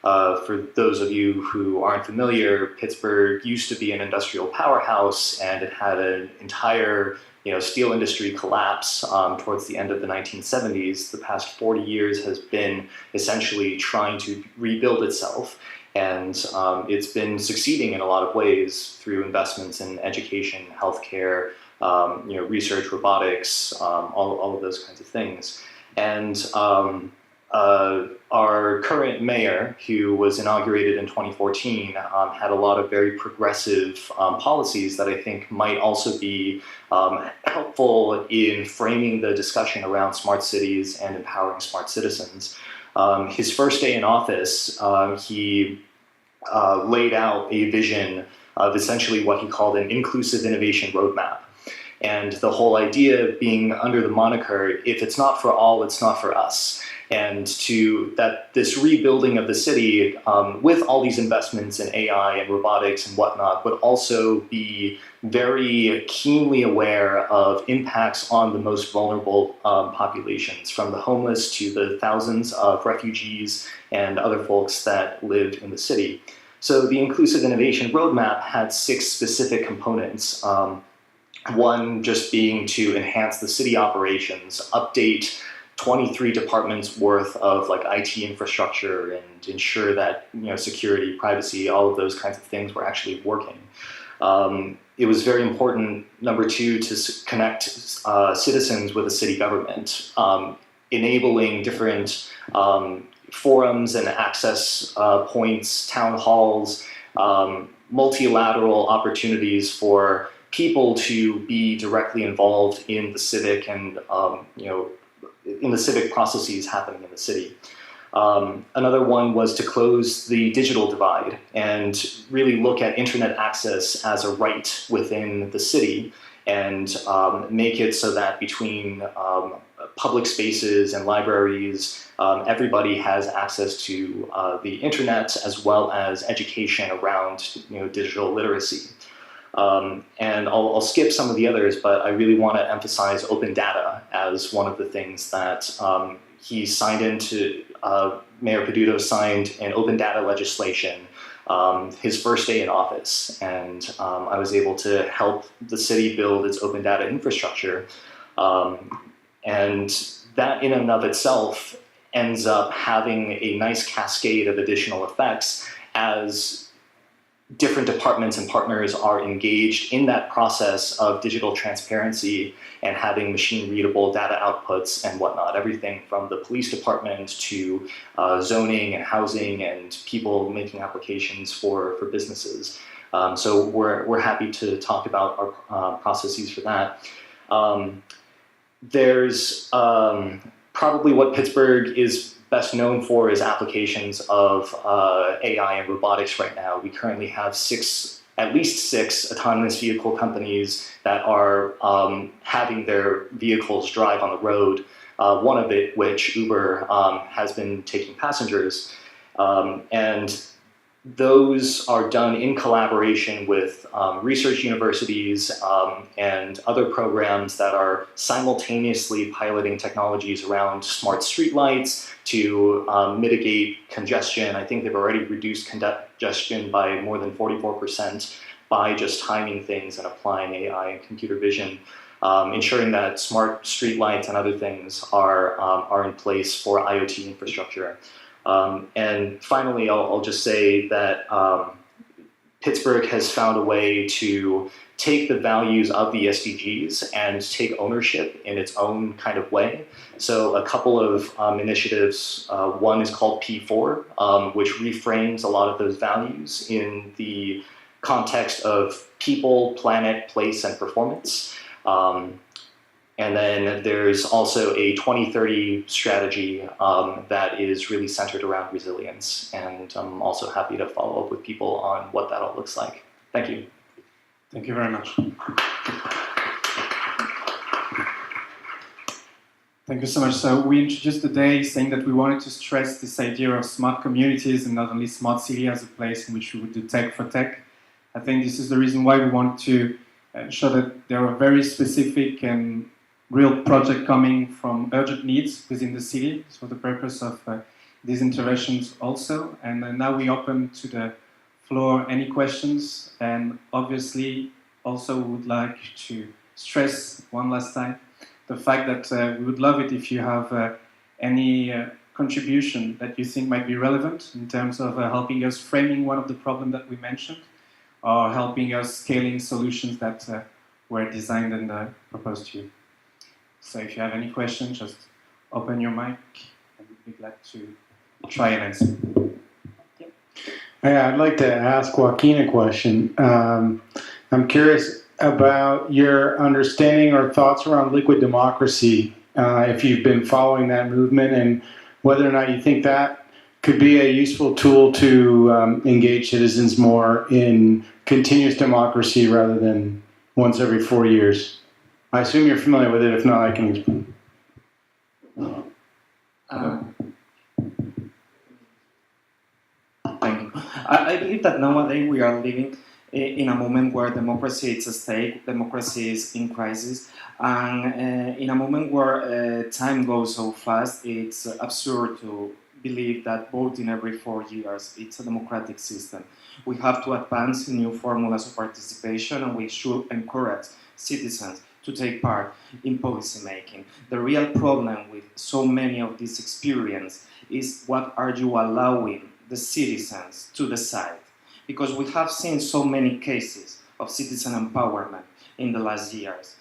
F: For those of you who aren't familiar, Pittsburgh used to be an industrial powerhouse, and it had an entire steel industry collapse towards the end of the 1970s. The past 40 years has been essentially trying to rebuild itself, and it's been succeeding in a lot of ways through investments in education, healthcare, research, robotics, all of those kinds of things. And our current mayor, who was inaugurated in 2014, had a lot of very progressive policies that I think might also be helpful in framing the discussion around smart cities and empowering smart citizens. His first day in office, he laid out a vision of essentially what he called an inclusive innovation roadmap. And the whole idea being under the moniker, if it's not for all, it's not for us. And this rebuilding of the city with all these investments in AI and robotics and whatnot would also be very keenly aware of impacts on the most vulnerable populations, from the homeless to the thousands of refugees and other folks that lived in the city. So the Inclusive Innovation Roadmap had 6 specific components. One just being to enhance the city operations, update 23 departments worth of IT infrastructure, and ensure that security, privacy, all of those kinds of things were actually working. It was very important, number 2, to connect citizens with the city government, enabling different forums and access points, town halls, multilateral opportunities for people to be directly involved in the civic and in the civic processes happening in the city. Another one was to close the digital divide and really look at internet access as a right within the city, and make it so that between public spaces and libraries, everybody has access to the internet, as well as education around digital literacy. And I'll skip some of the others, but I really want to emphasize open data as one of the things that he signed into, Mayor Peduto signed an open data legislation his first day in office. And I was able to help the city build its open data infrastructure. And that in and of itself ends up having a nice cascade of additional effects as different departments and partners are engaged in that process of digital transparency and having machine-readable data outputs and whatnot, everything from the police department to zoning and housing and people making applications for businesses. So we're happy to talk about our processes for that. There's probably what Pittsburgh is best known for is applications of AI and robotics right now. We currently have at least six autonomous vehicle companies that are having their vehicles drive on the road, one of it which Uber has been taking passengers. And those are done in collaboration with research universities and other programs that are simultaneously piloting technologies around smart streetlights to mitigate congestion. I think they've already reduced congestion by more than 44% by just timing things and applying AI and computer vision, ensuring that smart streetlights and other things are in place for IoT infrastructure. And finally, I'll just say that Pittsburgh has found a way to take the values of the SDGs and take ownership in its own kind of way. So a couple of initiatives, one is called P4, which reframes a lot of those values in the context of people, planet, place, and performance. And then there's also a 2030 strategy that is really centered around resilience. And I'm also happy to follow up with people on what that all looks like. Thank you.
A: Thank you very much. Thank you so much. So we introduced today saying that we wanted to stress this idea of smart communities and not only smart city as a place in which we would do tech for tech. I think this is the reason why we want to show that there are very specific and real projects coming from urgent needs within the city for the purpose of these interventions also. And now we open to the floor any questions, and obviously also would like to stress one last time the fact that we would love it if you have any contribution that you think might be relevant in terms of helping us framing one of the problems that we mentioned, or helping us scaling solutions that were designed and proposed to you. So if you have any questions, just open your mic and we'd be glad to try and answer.
G: Yeah, I'd like to ask Joaquin a question. I'm curious about your understanding or thoughts around liquid democracy, if you've been following that movement, and whether or not you think that could be a useful tool to engage citizens more in continuous democracy rather than once every 4 years. I assume you're familiar with it. If not, I can explain.
C: Thank you. I believe that nowadays we are living in a moment where democracy is at stake, democracy is in crisis, and in a moment where time goes so fast, it's absurd to believe that voting every 4 years, it's a democratic system. We have to advance new formulas of participation, and we should encourage citizens to take part in policy making. The real problem with so many of these experiences is what are you allowing the citizens to decide? Because we have seen so many cases of citizen empowerment in the last years.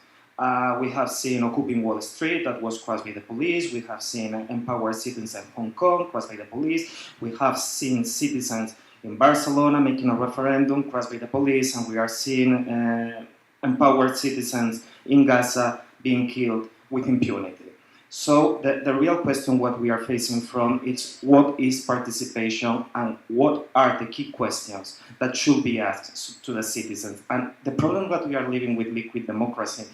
C: We have seen Occupying Wall Street that was crushed by the police. We have seen empowered citizens in Hong Kong crushed by the police. We have seen citizens in Barcelona making a referendum crushed by the police, and we are seeing empowered citizens in Gaza being killed with impunity. So the real question what we are facing from is what is participation and what are the key questions that should be asked to the citizens. And the problem that we are living with liquid democracy,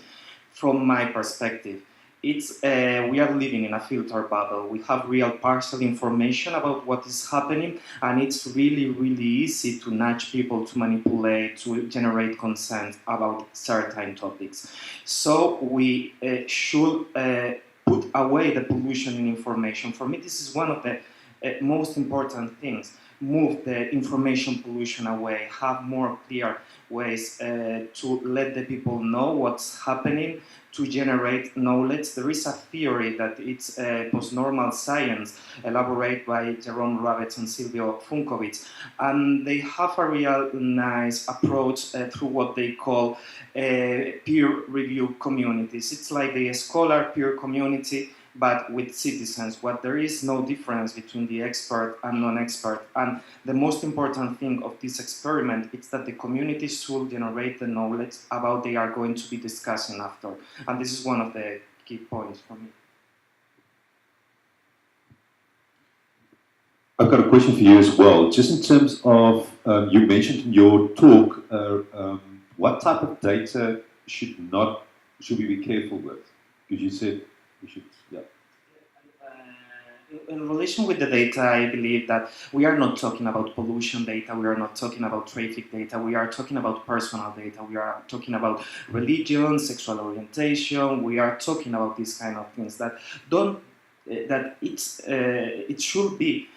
C: from my perspective, we are living in a filter bubble. We have real partial information about what is happening, and it's really, really easy to nudge people, to manipulate, to generate consent about certain topics. So we should put away the pollution in information. For me, this is one of the most important things. Move the information pollution away, have more clear ways to let the people know what's happening, to generate knowledge. There is a theory that it's post-normal science, elaborated by Jerome Ravetz and Silvio Funkovic, and they have a real nice approach through what they call peer review communities. It's like the scholar peer community, but with citizens. What there is no difference between the expert and non-expert. And the most important thing of this experiment is that the communities should generate the knowledge about they are going to be discussing after. And this is one of the key points for me.
B: I've got a question for you as well. Just in terms of, you mentioned in your talk, what type of data should we be careful with? Because you said we should, yeah.
C: In relation with the data, I believe that we are not talking about pollution data, we are not talking about traffic data, we are talking about personal data, we are talking about religion, sexual orientation, we are talking about these kind of things that it should be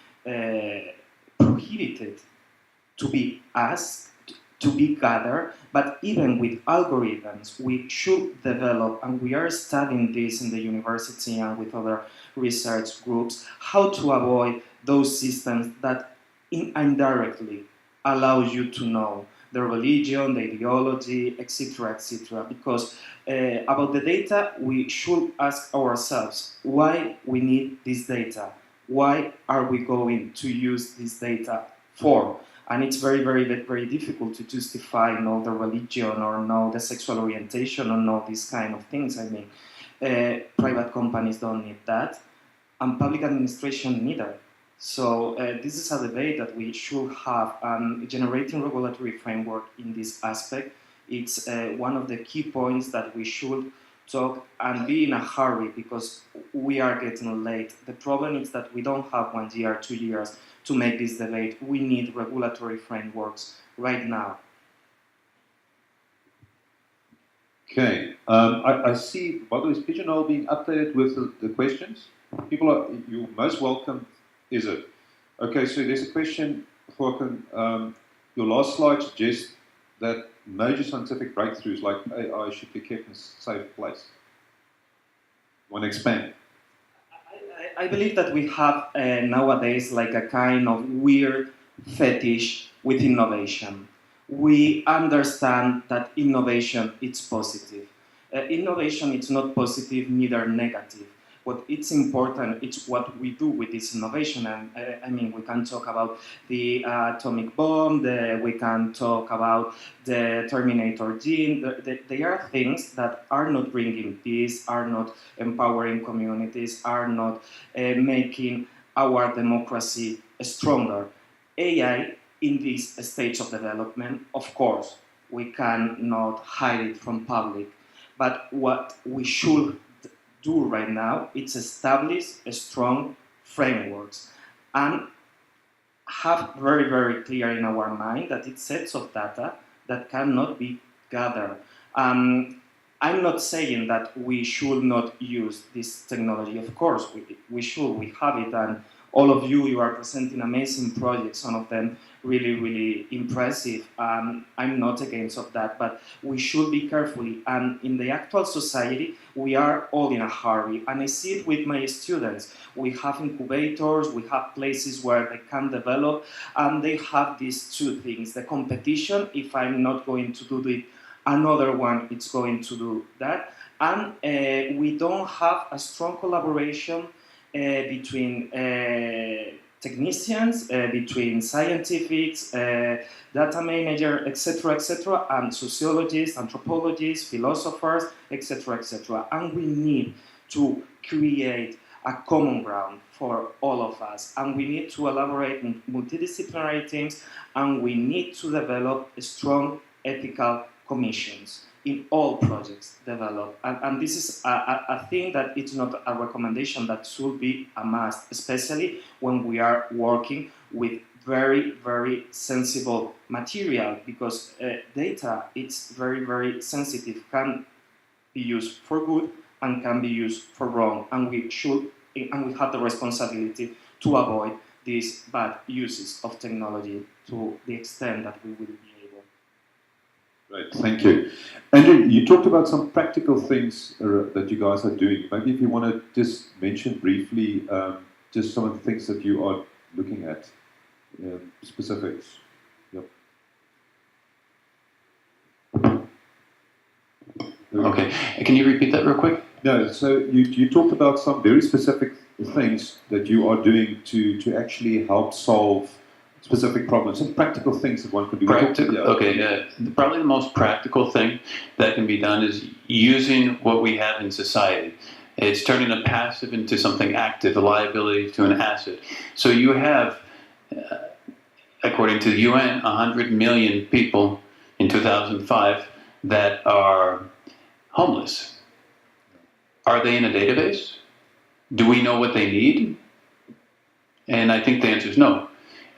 C: prohibited to be asked, to be gathered, but even with algorithms, we should develop, and we are studying this in the university and with other research groups, how to avoid those systems that indirectly allow you to know the religion, the ideology, etc., etc. Because about the data, we should ask ourselves why we need this data. Why are we going to use this data for? And it's very, very, very difficult to justify, know the religion or know the sexual orientation or know these kind of things. I mean, private companies don't need that, and public administration neither. So this is a debate that we should have. Generating regulatory framework in this aspect, it's one of the key points that we should talk and be in a hurry, because we are getting late. The problem is that we don't have 1 year, 2 years to make this debate. We need regulatory frameworks right now.
B: Okay, I see, by the way, is Pigeonhole being updated with the questions? You're most welcome, is it? Okay, so there's a question, Joaquin. Your last slide suggests that major scientific breakthroughs like AI should be kept in a safe place. Want to expand?
C: I believe that we have nowadays like a kind of weird fetish with innovation. We understand that innovation is positive. Innovation is not positive, neither negative. What it's important, it's what we do with this innovation. And I mean, we can talk about the atomic bomb, we can talk about the Terminator gene. They are things that are not bringing peace, are not empowering communities, are not making our democracy stronger. AI, in this stage of development, of course, we cannot hide it from public. But what we should do right now is establish strong frameworks and have very, very clear in our mind that it's sets of data that cannot be gathered. I'm not saying that we should not use this technology. Of course, we should, we have it, and all of you are presenting amazing projects, some of them really, really impressive. I'm not against of that, but we should be careful. And in the actual society, we are all in a hurry. And I see it with my students. We have incubators, we have places where they can develop, and they have these two things. The competition, if I'm not going to do it, another one is going to do that. And we don't have a strong collaboration between technicians, between scientists, data manager, etc., and sociologists, anthropologists, philosophers, etc. And we need to create a common ground for all of us. And we need to elaborate multidisciplinary teams, and we need to develop strong ethical commissions. in all projects developed. And this is a thing that it's not a recommendation that should be a must, especially when we are working with very, very sensible material, because data, it's very, very sensitive, can be used for good and can be used for wrong, and we have the responsibility to avoid these bad uses of technology to the extent that we will be able.
B: Great, thank you. Andrew, you talked about some practical things that you guys are doing. Maybe if you want to just mention briefly just some of the things that you are looking at, specifics. Yep.
D: Okay, can you repeat that real quick?
B: No, so you talked about some very specific things that you are doing to actually help solve specific problems, some practical things that one could do.
D: Probably the most practical thing that can be done is using what we have in society. It's turning a passive into something active, a liability to an asset. So you have, according to the UN, 100 million people in 2005 that are homeless. Are they in a database? Do we know what they need? And I think the answer is no.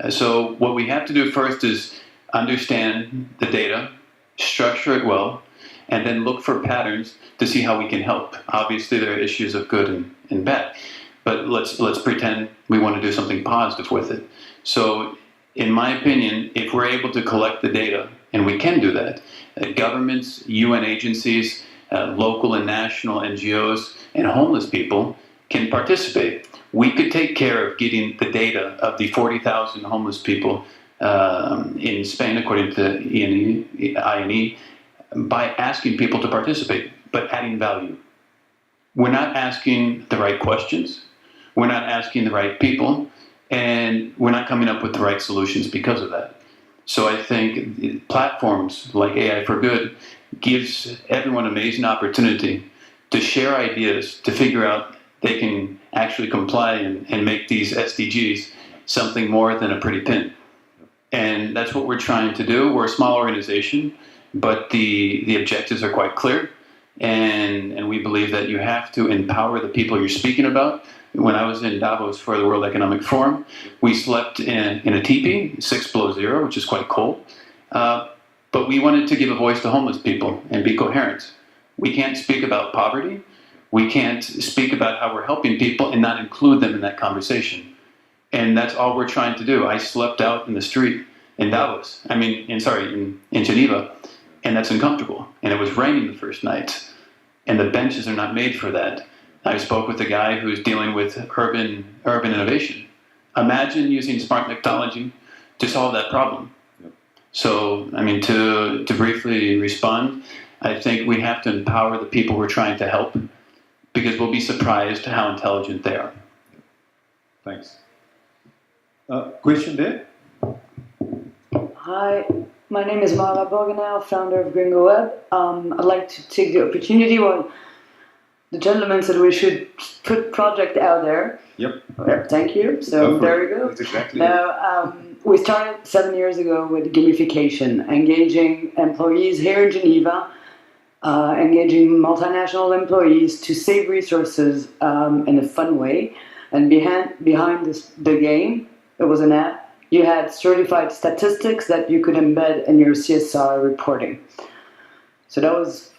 D: So what we have to do first is understand the data, structure it well, and then look for patterns to see how we can help. Obviously, there are issues of good and bad, but let's pretend we want to do something positive with it. So in my opinion, if we're able to collect the data, and we can do that, governments, UN agencies, local and national NGOs, and homeless people can participate. We could take care of getting the data of the 40,000 homeless people in Spain, according to INE, by asking people to participate, but adding value. We're not asking the right questions, we're not asking the right people, and we're not coming up with the right solutions because of that. So I think platforms like AI for Good gives everyone an amazing opportunity to share ideas, to figure out they can actually comply and make these SDGs something more than a pretty pin. And that's what we're trying to do. We're a small organization, but the objectives are quite clear. And we believe that you have to empower the people you're speaking about. When I was in Davos for the World Economic Forum, we slept in a teepee, 6 below zero, which is quite cold. But we wanted to give a voice to homeless people and be coherent. We can't speak about poverty. We can't speak about how we're helping people and not include them in that conversation. And that's all we're trying to do. I slept out in the street in Davos, in Geneva, and that's uncomfortable. And it was raining the first night, and the benches are not made for that. I spoke with a guy who's dealing with urban innovation. Imagine using smart technology to solve that problem. Yep. So, to briefly respond, I think we have to empower the people we're trying to help, because we'll be surprised how intelligent they are.
B: Thanks. Question there?
H: Hi, my name is Mara Borgenau, founder of Gringo Web. I'd like to take the opportunity when the gentleman said we should put project out there.
B: Yep.
H: Thank you. So there we go.
B: That's exactly
H: now, we started 7 years ago with gamification, engaging employees here in Geneva, engaging multinational employees to save resources in a fun way. And behind the game, it was an app. You had certified statistics that you could embed in your CSR reporting. So that was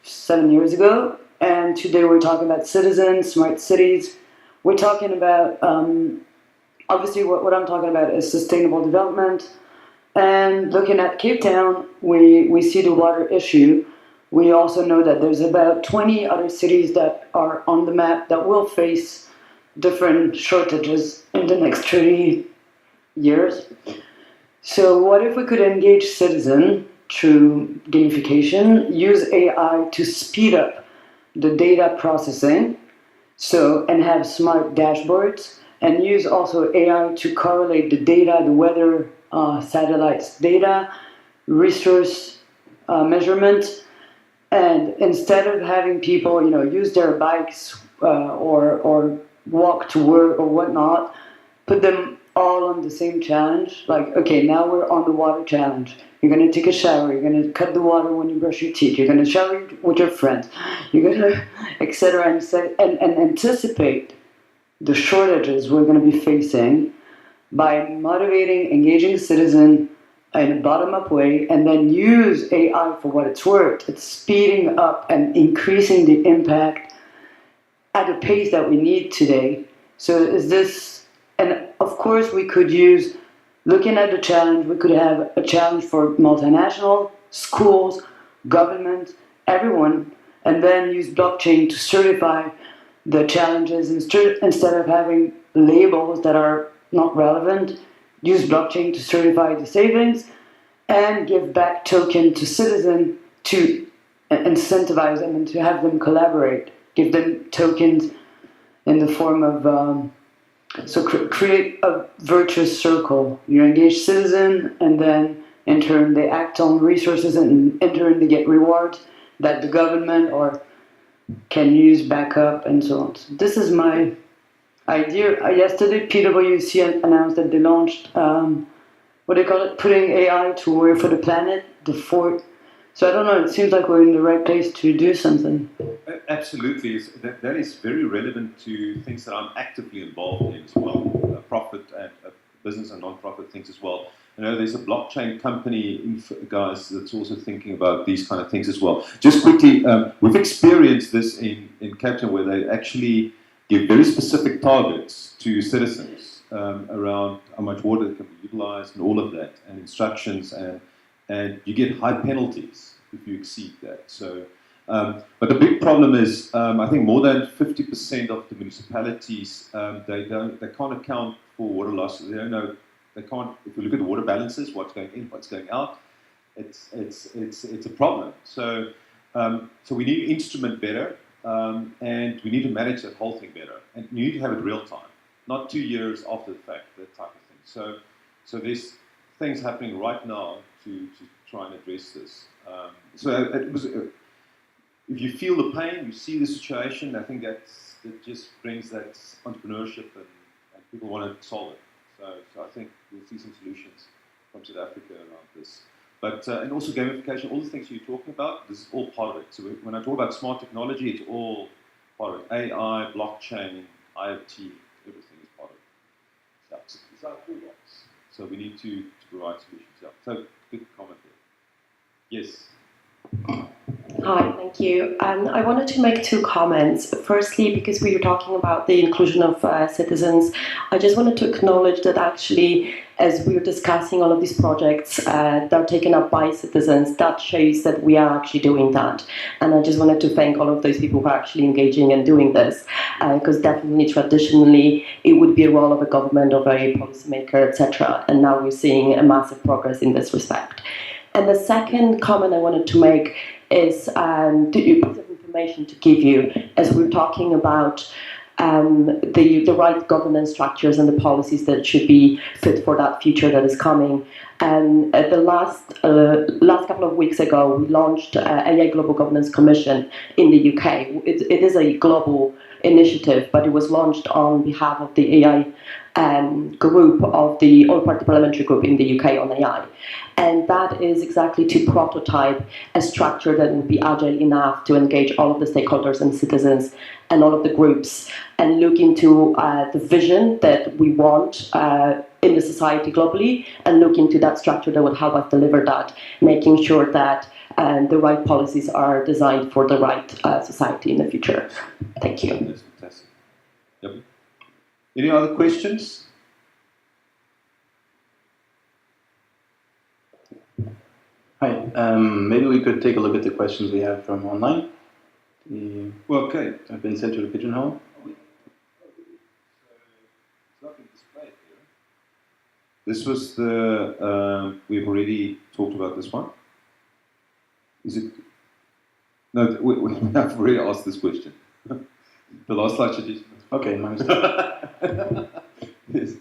H: 7 years ago. And today we're talking about citizens, smart cities. We're talking about, obviously what I'm talking about is sustainable development. And looking at Cape Town, we see the water issue. We also know that there's about 20 other cities that are on the map that will face different shortages in the next 30 years. So what if we could engage citizens through gamification, use AI to speed up the data processing, and have smart dashboards, and use also AI to correlate the data, the weather, satellites data, resource measurement, and instead of having people, use their bikes or walk to work or whatnot, put them all on the same challenge. Like, okay, now we're on the water challenge. You're going to take a shower. You're going to cut the water when you brush your teeth. You're going to shower with your friends. You're going to, etc. And anticipate the shortages we're going to be facing by motivating, engaging the citizen in a bottom-up way, and then use AI for what it's worth. It's speeding up and increasing the impact at a pace that we need today. So is this, and of course we could use, looking at the challenge, we could have a challenge for multinational, schools, government, everyone, and then use blockchain to certify the challenges instead of having labels that are not relevant. Use blockchain to certify the savings and give back token to citizens to incentivize them and to have them collaborate. Give them tokens in the form of, create a virtuous circle. You engage citizen, and then in turn they act on resources, and in turn they get rewards that the government or can use back up and so on. So this is my idea. Yesterday, PwC announced that they launched, what they call it, putting AI to work for the planet, the fourth. So I don't know, it seems like we're in the right place to do something.
B: Absolutely. That is very relevant to things that I'm actively involved in as well, profit and business and non-profit things as well. You know, there's a blockchain company, guys, that's also thinking about these kind of things as well. Just quickly, we've experienced this in Cape Town, where they actually give very specific targets to citizens around how much water can be utilized and all of that, and instructions, and you get high penalties if you exceed that. So, but the big problem is, I think more than 50% of the municipalities, they can't account for water losses. They don't know. They can't. If you look at the water balances, what's going in, what's going out, it's a problem. So, so we need to instrument better. And we need to manage that whole thing better. And you need to have it real time, not 2 years after the fact, that type of thing. So there's things happening right now to try and address this. If you feel the pain, you see the situation, I think that just brings that entrepreneurship, and people want to solve it. So I think we'll see some solutions from South Africa around this. But, and also gamification, all the things you're talking about, this is all part of it. So when I talk about smart technology, it's all part of it. AI, blockchain, IoT, everything is part of it. So it's our toolbox. So we need to provide solutions. Yeah. So good comment there. Yes.
I: Hi, thank you. I wanted to make two comments. Firstly, because we were talking about the inclusion of citizens, I just wanted to acknowledge that actually, as we were discussing all of these projects that are taken up by citizens, that shows that we are actually doing that. And I just wanted to thank all of those people who are actually engaging and doing this, because definitely traditionally it would be a role of a government, of a policymaker, etc. And now we're seeing a massive progress in this respect. And the second comment I wanted to make is a piece of information to give you, as we're talking about the right governance structures and the policies that should be fit for that future that is coming. And at the last couple of weeks ago, we launched AI Global Governance Commission in the UK. It is a global initiative, but it was launched on behalf of the AI group of the All-Party Parliamentary Group in the UK on AI. And that is exactly to prototype a structure that would be agile enough to engage all of the stakeholders and citizens and all of the groups, and look into the vision that we want in the society globally, and look into that structure that would help us deliver that, making sure that the right policies are designed for the right society in the future. Thank you.
B: That's fantastic. Yep. Any other questions?
J: Hi, maybe we could take a look at the questions we have from online.
B: Well, okay.
J: I've been sent to the pigeonhole.
B: This was the, we've already talked about this one. Is it? No, I've already asked this question. The last slide should be.
J: Okay, my mistake.
B: Yes.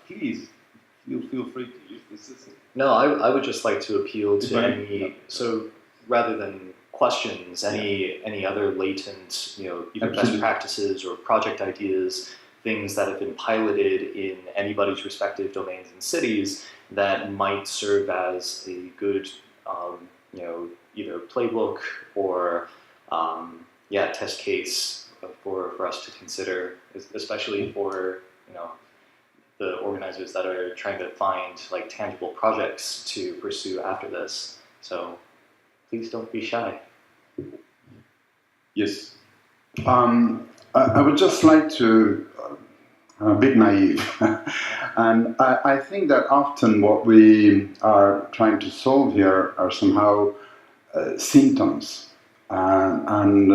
B: Please, feel free to use this system.
F: No, I would just like to appeal to any, so rather than questions, any other latent, either best practices or project ideas things that have been piloted in anybody's respective domains and cities that might serve as a good, either playbook or test case for us to consider, especially for the organizers that are trying to find like tangible projects to pursue after this. So please don't be shy.
B: Yes.
K: I would just like to, I'm a bit naive, and I think that often what we are trying to solve here are somehow symptoms, and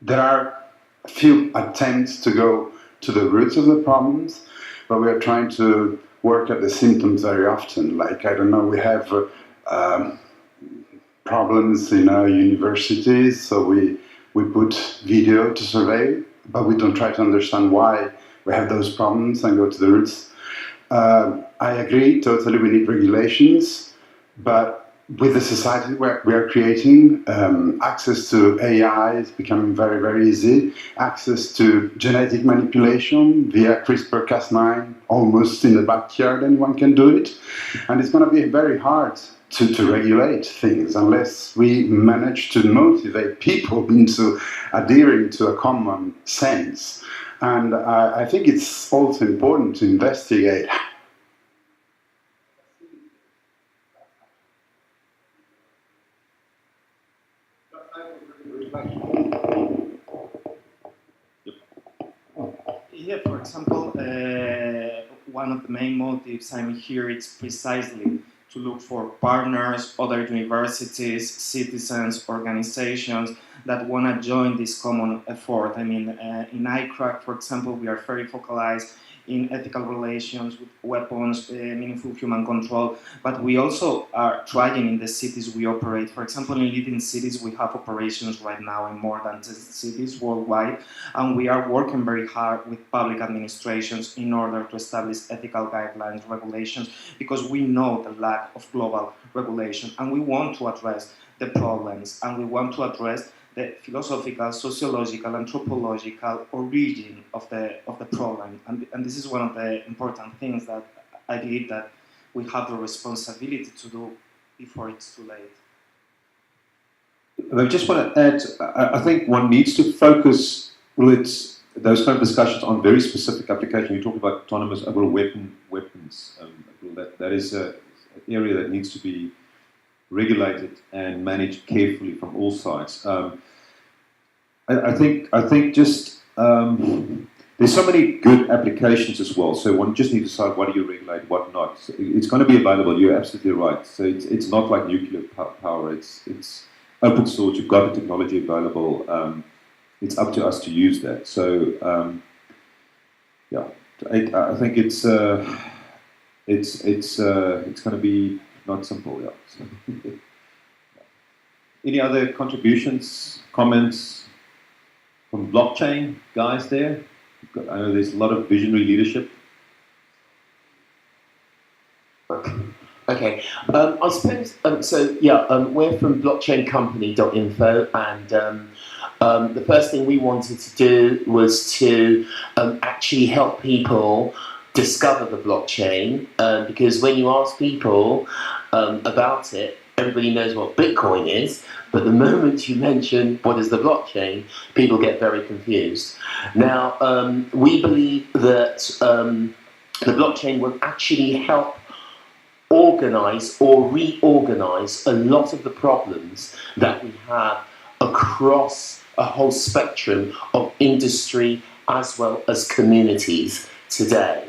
K: there are a few attempts to go to the roots of the problems, but we are trying to work at the symptoms very often. Like, I don't know, we have problems in our universities, so we put video to survey, but we don't try to understand why we have those problems and go to the roots. I agree totally, we need regulations, but with the society we are creating, access to AI is becoming very, very easy. Access to genetic manipulation via CRISPR-Cas9, almost in the backyard, anyone can do it. And it's going to be very hard to regulate things unless we manage to motivate people into adhering to a common sense. And I think it's also important to investigate
C: Yeah, for example, one of the main motives I'm here is precisely to look for partners, other universities, citizens, organizations that want to join this common effort. I mean, in ICRIRI, for example, we are very focalized in ethical relations with weapons, meaningful human control, but we also are trying in the cities we operate. For example, in leading cities, we have operations right now in more than 10 cities worldwide, and we are working very hard with public administrations in order to establish ethical guidelines, regulations, because we know the lack of global regulation, and we want to address the problems, and we want to address the philosophical, sociological, anthropological origin of the problem. And this is one of the important things that I believe that we have the responsibility to do before it's too late.
B: I just want to add, I think one needs to focus those kind of discussions on very specific applications. You talk about autonomous weapons. That is an area that needs to be regulated and managed carefully from all sides. I think just there's so many good applications as well. So one just needs to decide what do you regulate, what not. So it's going to be available. You're absolutely right. So it's not like nuclear power. It's open source. You've got the technology available. It's up to us to use that. So I think it's going to be not simple. Yeah. So, any other contributions, comments from blockchain guys there? I know there's a lot of visionary leadership.
L: Okay, I suppose, we're from blockchaincompany.info, and the first thing we wanted to do was to actually help people discover the blockchain, because when you ask people about it, everybody knows what Bitcoin is, but the moment you mention what is the blockchain, people get very confused. Now, we believe that the blockchain will actually help organize or reorganize a lot of the problems that we have across a whole spectrum of industry as well as communities today.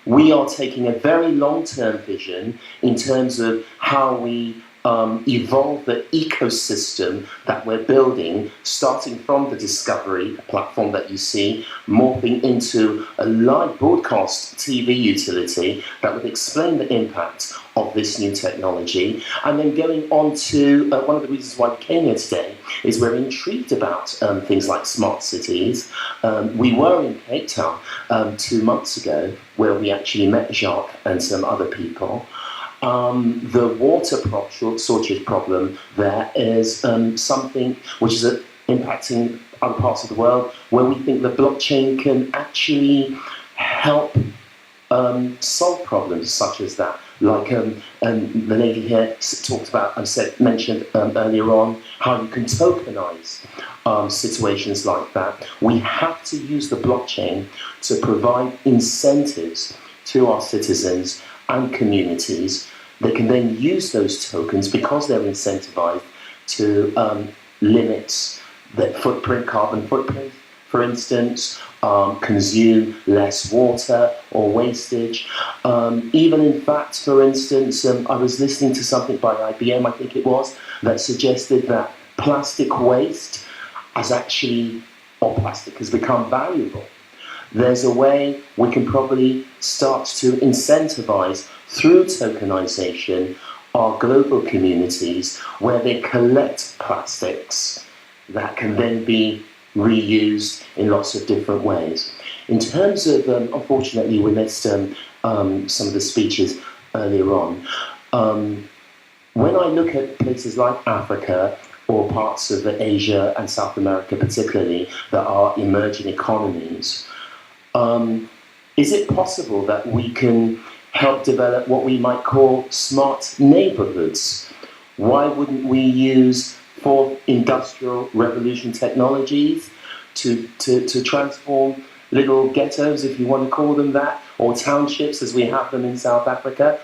L: We are taking a very long-term vision in terms of how we evolve the ecosystem that we're building, starting from the Discovery platform that you see, morphing into a live broadcast TV utility that would explain the impact of this new technology, and then going on to one of the reasons why we came here today is we're intrigued about things like smart cities. We were in Cape Town 2 months ago, where we actually met Jacques and some other people. The water shortage problem there is something which is impacting other parts of the world where we think the blockchain can actually help solve problems such as that. Like the lady here talked about and mentioned earlier on how you can tokenize situations like that. We have to use the blockchain to provide incentives to our citizens and communities. They can then use those tokens because they're incentivized to limit their carbon footprint, for instance, consume less water or wastage. Even in fact, for instance, I was listening to something by IBM, I think it was, that suggested that plastic waste has become valuable. There's a way we can probably start to incentivize through tokenization our global communities where they collect plastics that can then be reused in lots of different ways. In terms of, unfortunately, we missed some of the speeches earlier on. When I look at places like Africa or parts of Asia and South America particularly that are emerging economies, is it possible that we can help develop what we might call smart neighborhoods? Why wouldn't we use fourth industrial revolution technologies to transform little ghettos, if you want to call them that, or townships as we have them in South Africa?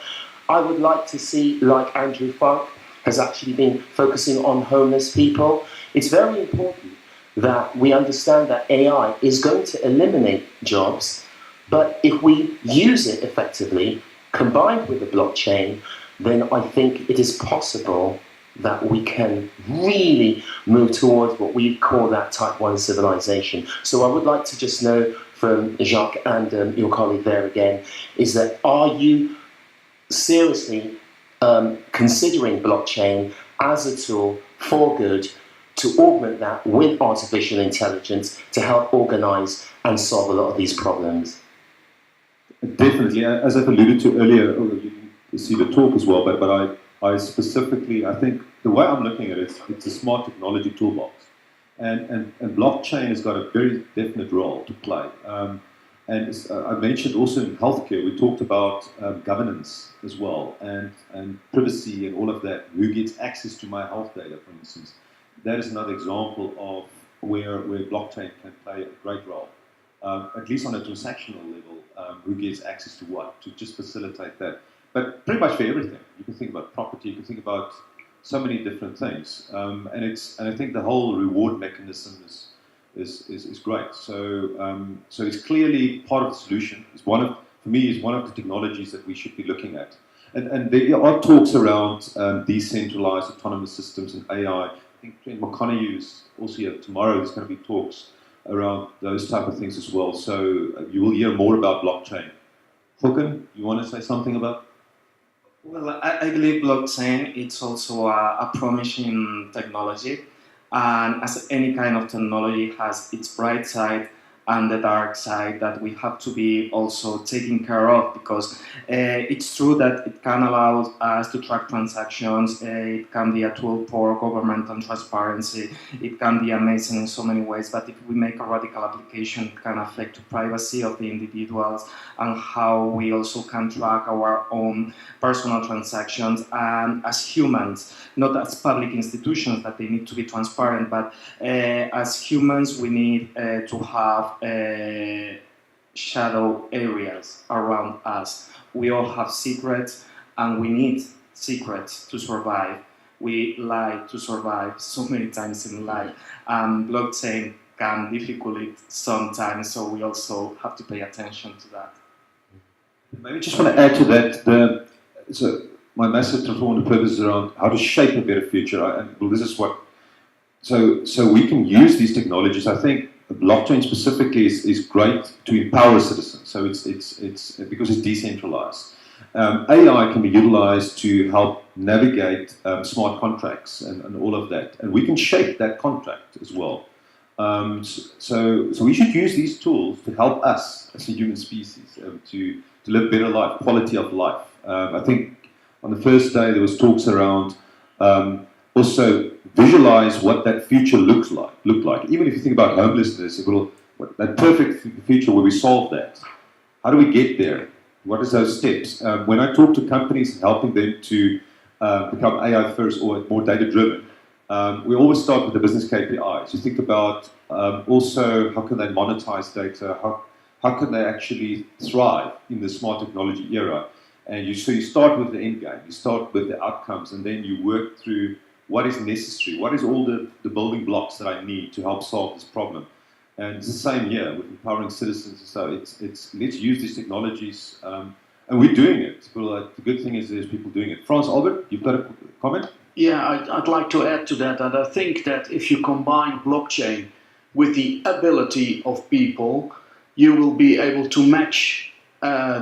L: I would like to see, like Andrew Funk has actually been focusing on homeless people. It's very important that we understand that AI is going to eliminate jobs, but if we use it effectively, combined with the blockchain, then I think it is possible that we can really move towards what we call that type 1 civilization. So I would like to just know from Jacques and your colleague there again, is that are you seriously considering blockchain as a tool for good to augment that with artificial intelligence to help organize and solve a lot of these problems?
B: Definitely, as I've alluded to earlier, you can see the talk as well, but I specifically, I think the way I'm looking at it, it's a smart technology toolbox. And blockchain has got a very definite role to play. And I mentioned also in healthcare, we talked about governance as well, and privacy and all of that. Who gets access to my health data, for instance? That is another example of where blockchain can play a great role, at least on a transactional level. Who gets access to what, to just facilitate that. But pretty much for everything. You can think about property, you can think about so many different things. And I think the whole reward mechanism is great. So it's clearly part of the solution. For me, is one of the technologies that we should be looking at. And there are talks around decentralized autonomous systems and AI. I think Trent McConaughey is also here tomorrow. There's going to be talks around those type of things as well. So you will hear more about blockchain. Håkan, you want to say something about?
C: Well, I believe blockchain it's also a promising technology, and as any kind of technology has its bright side and the dark side that we have to be also taking care of, because it's true that it can allow us to track transactions, it can be a tool for government and transparency, it can be amazing in so many ways, but if we make a radical application, it can affect the privacy of the individuals and how we also can track our own personal transactions, and as humans, not as public institutions that they need to be transparent, but as humans we need to have shadow areas around us. We all have secrets and we need secrets to survive. We lie to survive so many times in life. Blockchain can difficult it sometimes, so we also have to pay attention to that.
B: Maybe just want to add to that. So my message on the purpose is around how to shape a better future. This is what. So we can use these technologies. I think blockchain specifically is great to empower citizens. So it's because it's decentralized. AI can be utilized to help navigate smart contracts and all of that, and we can shape that contract as well. So we should use these tools to help us as a human species to live better life, quality of life. I think on the first day there was talks around also visualize what that future look like. Even if you think about homelessness, that perfect future where we solve that. How do we get there? What is those steps? When I talk to companies and helping them to become AI first or more data driven, we always start with the business KPIs. You think about also how can they monetize data, how can they actually thrive in the smart technology era. And so you start with the end game, you start with the outcomes, and then you work through what is necessary, what is all the building blocks that I need to help solve this problem. And it's the same here with empowering citizens. So it's let's use these technologies, and we're doing it. Well, the good thing is there's people doing it. Frans Albert, you've got a comment?
M: Yeah, I'd like to add to that, and I think that if you combine blockchain with the ability of people, you will be able to match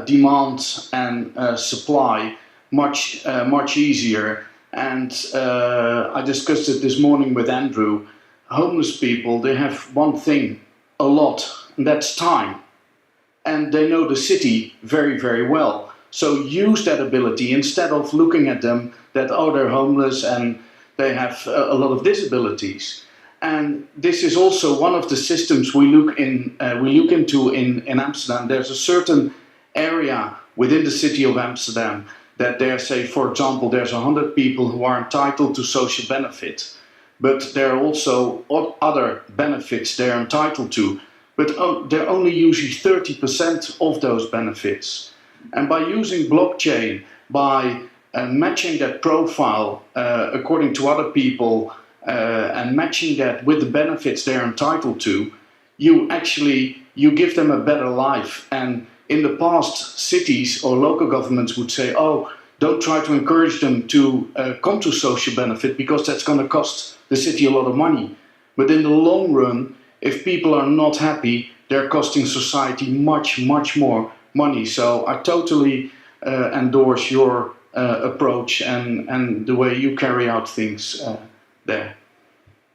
M: demand and supply much easier. And I discussed it this morning with Andrew. Homeless people, they have one thing a lot, and that's time. And they know the city very, very well. So use that ability instead of looking at them that, oh, they're homeless and they have a lot of disabilities. And this is also one of the systems we look into in Amsterdam. There's a certain area within the city of Amsterdam that there, say, for example, there's 100 people who are entitled to social benefit. But there are also other benefits they're entitled to. But they're only usually 30% of those benefits. And by using blockchain, by matching that profile according to other people and matching that with the benefits they're entitled to, you give them a better life. And in the past, cities or local governments would say, oh, don't try to encourage them to come to social benefit because that's going to cost the city a lot of money. But in the long run, if people are not happy, they're costing society much, much more money. So I totally endorse your approach and the way you carry out things there.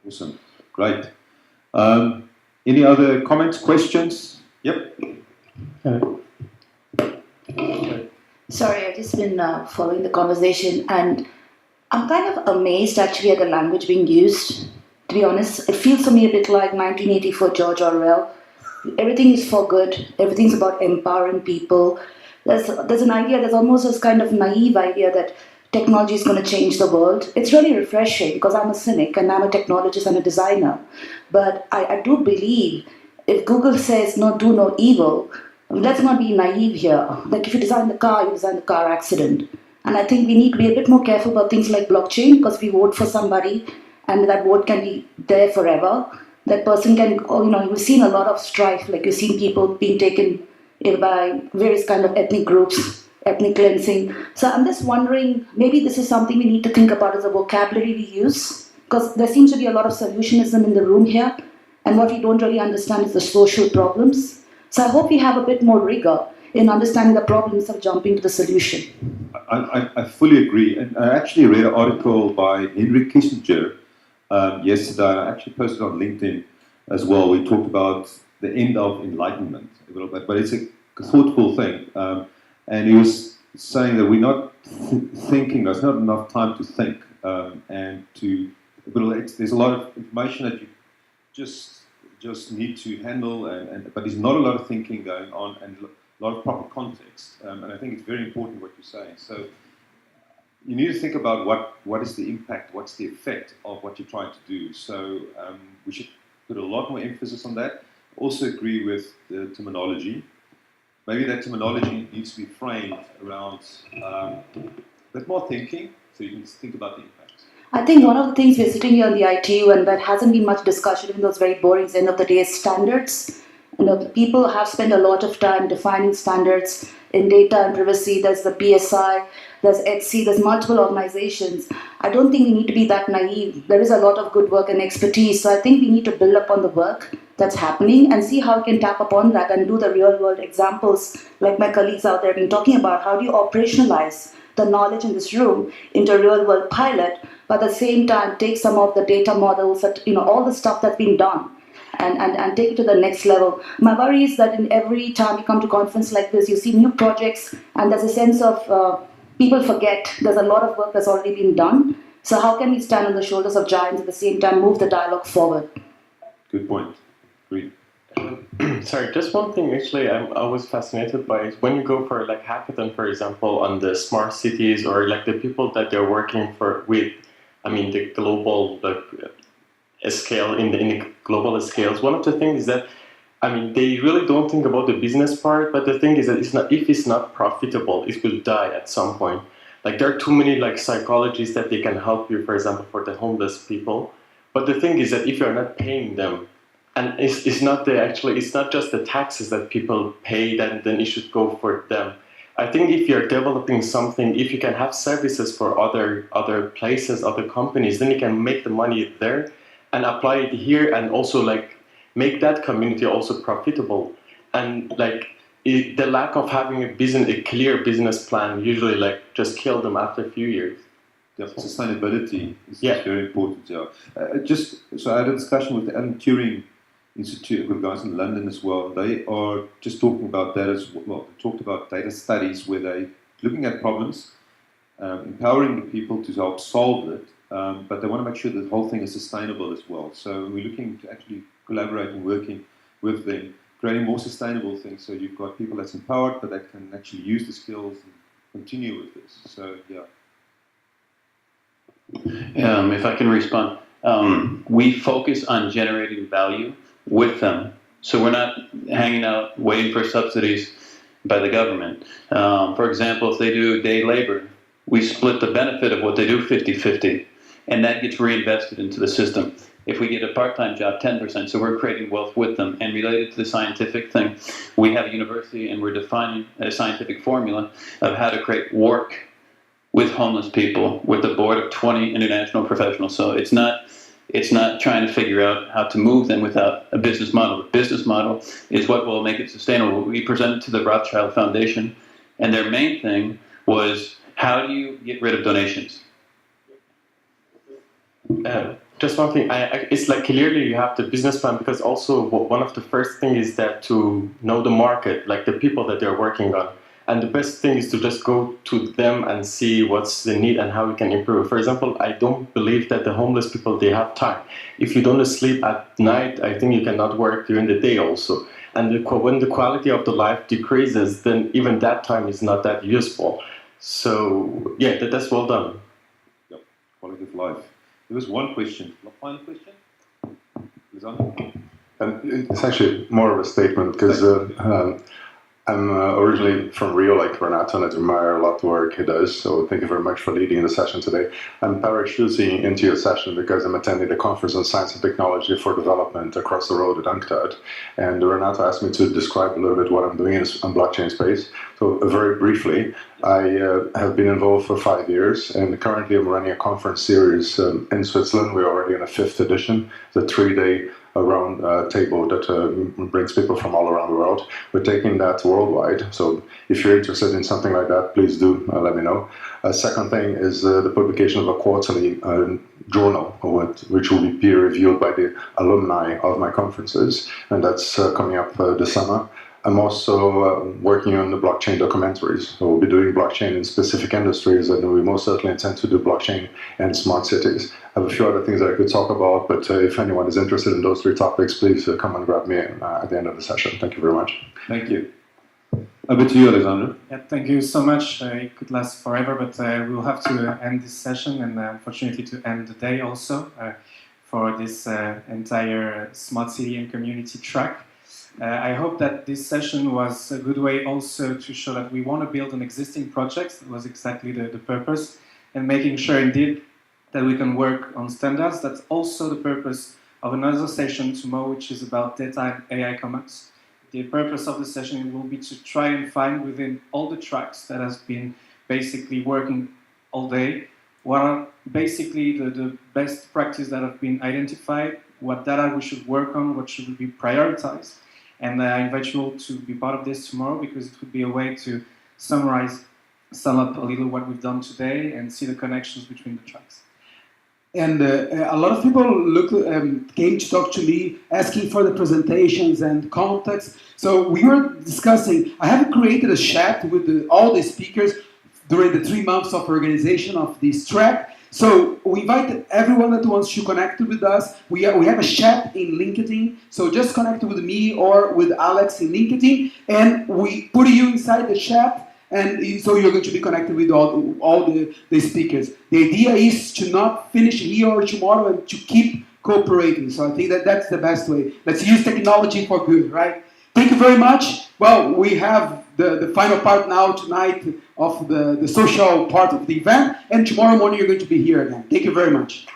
B: Awesome. Great. Any other comments, questions? Yep.
N: Sorry, I've just been following the conversation, and I'm kind of amazed actually at the language being used. To be honest, it feels to me a bit like 1984 George Orwell. Everything is for good. Everything's about empowering people. There's an idea, there's almost this kind of naive idea that technology is going to change the world. It's really refreshing because I'm a cynic and I'm a technologist and a designer. But I do believe if Google says no, do no evil, let's not be naive here. Like if you design the car, you design the car accident. And I think we need to be a bit more careful about things like blockchain, because we vote for somebody and that vote can be there forever. That person can, you've seen a lot of strife, like you've seen people being taken by various kind of ethnic groups, ethnic cleansing. So I'm just wondering, maybe this is something we need to think about as a vocabulary we use, because there seems to be a lot of solutionism in the room here, and what we don't really understand is the social problems. So I hope we have a bit more rigor in understanding the problems of jumping to the solution.
B: I fully agree. And I actually read an article by Henry Kissinger yesterday. I actually posted on LinkedIn as well. We talked about the end of enlightenment a little bit, but it's a thoughtful thing. And he was saying that we're not thinking, there's not enough time to think. And there's a lot of information that you just need to handle, but there's not a lot of thinking going on and a lot of proper context. And I think it's very important what you're saying. So you need to think about what is the impact, what's the effect of what you're trying to do. So we should put a lot more emphasis on that. Also agree with the terminology. Maybe that terminology needs to be framed around a bit more thinking, so you can think about the impact.
N: I think one of the things we're sitting here on the ITU, and that hasn't been much discussion, even though it's very boring, at the end of the day, is standards. People have spent a lot of time defining standards in data and privacy. There's the BSI, there's ETSI, there's multiple organizations. I don't think we need to be that naive. There is a lot of good work and expertise. So I think we need to build upon the work that's happening and see how we can tap upon that and do the real world examples like my colleagues out there have been talking about. How do you operationalize the knowledge in this room into a real world pilot, but at the same time take some of the data models, that all the stuff that's been done, and take it to the next level. My worry is that in every time you come to a conference like this, you see new projects, and there's a sense of people forget there's a lot of work that's already been done. So how can we stand on the shoulders of giants at the same time move the dialogue forward?
B: Good point. Agreed.
O: Sorry, just one thing actually I was fascinated by is when you go for like hackathon, for example, on the smart cities or like the people that they're working with, I mean, the global scale, in the global scales, one of the things is that, I mean, they really don't think about the business part, but the thing is that if it's not profitable, it will die at some point. Like there are too many like psychologists that they can help you, for example, for the homeless people. But the thing is that if you're not paying them, and it's not just the taxes that people pay, then it should go for them. I think if you're developing something, if you can have services for other places, other companies, then you can make the money there and apply it here, and also like make that community also profitable. And like the lack of having a clear business plan usually like just kill them after a few years.
B: Yeah, sustainability is very important. Yeah. So I had a discussion with the Alan Turing Institute with guys in London as well. They are just talking about that as well. They talked about data studies where they're looking at problems, empowering the people to help solve it, but they want to make sure that the whole thing is sustainable as well. So we're looking to actually collaborate and working with them, creating more sustainable things. So you've got people that's empowered, but that can actually use the skills and continue with this. So yeah.
D: If I can respond, we focus on generating value with them. So we're not hanging out waiting for subsidies by the government. For example, if they do day labor, we split the benefit of what they do 50-50, and that gets reinvested into the system. If we get a part-time job, 10%, so we're creating wealth with them. And related to the scientific thing, we have a university and we're defining a scientific formula of how to create work with homeless people with a board of 20 international professionals. So it's not trying to figure out how to move them without a business model. The business model is what will make it sustainable. We presented to the Rothschild Foundation, and their main thing was, how do you get rid of donations?
O: Just one thing, it's like clearly you have the business plan, because also one of the first things is that to know the market, like the people that they're working on. And the best thing is to just go to them and see what's the need and how we can improve. For example, I don't believe that the homeless people, they have time. If you don't sleep at night, I think you cannot work during the day also. And when the quality of the life decreases, then even that time is not that useful. So yeah, that's well done.
B: Yep, quality of life. There was one question. Final question?
K: It's actually more of a statement, because I'm originally from Rio, like Renato, and I admire a lot the work he does, so thank you very much for leading the session today. I'm parachuting into your session because I'm attending the Conference on Science and Technology for Development across the road at UNCTAD, and Renato asked me to describe a little bit what I'm doing in blockchain space. So very briefly, I have been involved for 5 years, and currently I'm running a conference series in Switzerland. We're already in a 5th edition. It's a 3-day around table that brings people from all around the world. We're taking that worldwide, so if you're interested in something like that, please do let me know. Second thing is the publication of a quarterly journal, which will be peer-reviewed by the alumni of my conferences, and that's coming up this summer. I'm also working on the blockchain documentaries. So we'll be doing blockchain in specific industries, and we most certainly intend to do blockchain and smart cities. I have a few other things that I could talk about, but if anyone is interested in those 3 topics, please come and grab me at the end of the session. Thank you very much.
B: Thank you. Over to you, Alexander.
A: Yeah, thank you so much. It could last forever, but we'll have to end this session, and unfortunately to end the day also for this entire smart city and community track. I hope that this session was a good way also to show that we want to build on existing projects. That was exactly the purpose, and making sure indeed that we can work on standards. That's also the purpose of another session tomorrow, which is about data and AI commons. The purpose of the session will be to try and find within all the tracks that has been basically working all day, what are basically the best practices that have been identified, what data we should work on, what should be prioritized. And I invite you all to be part of this tomorrow, because it would be a way to summarize, sum up a little what we've done today and see the connections between the tracks.
P: And a lot of people came to talk to me asking for the presentations and context. So we were discussing, I have created a chat with all the speakers during the 3 months of organization of this track. So we invite everyone that wants to connect with us. We have a chat in LinkedIn, so just connect with me or with Alex in LinkedIn, and we put you inside the chat, and so you're going to be connected with all the speakers. The idea is to not finish here or tomorrow and to keep cooperating. So I think that's the best way. Let's use technology for good, right? Thank you very much. Well, we have the final part now tonight of the social part of the event, and tomorrow morning you're going to be here again. Thank you very much.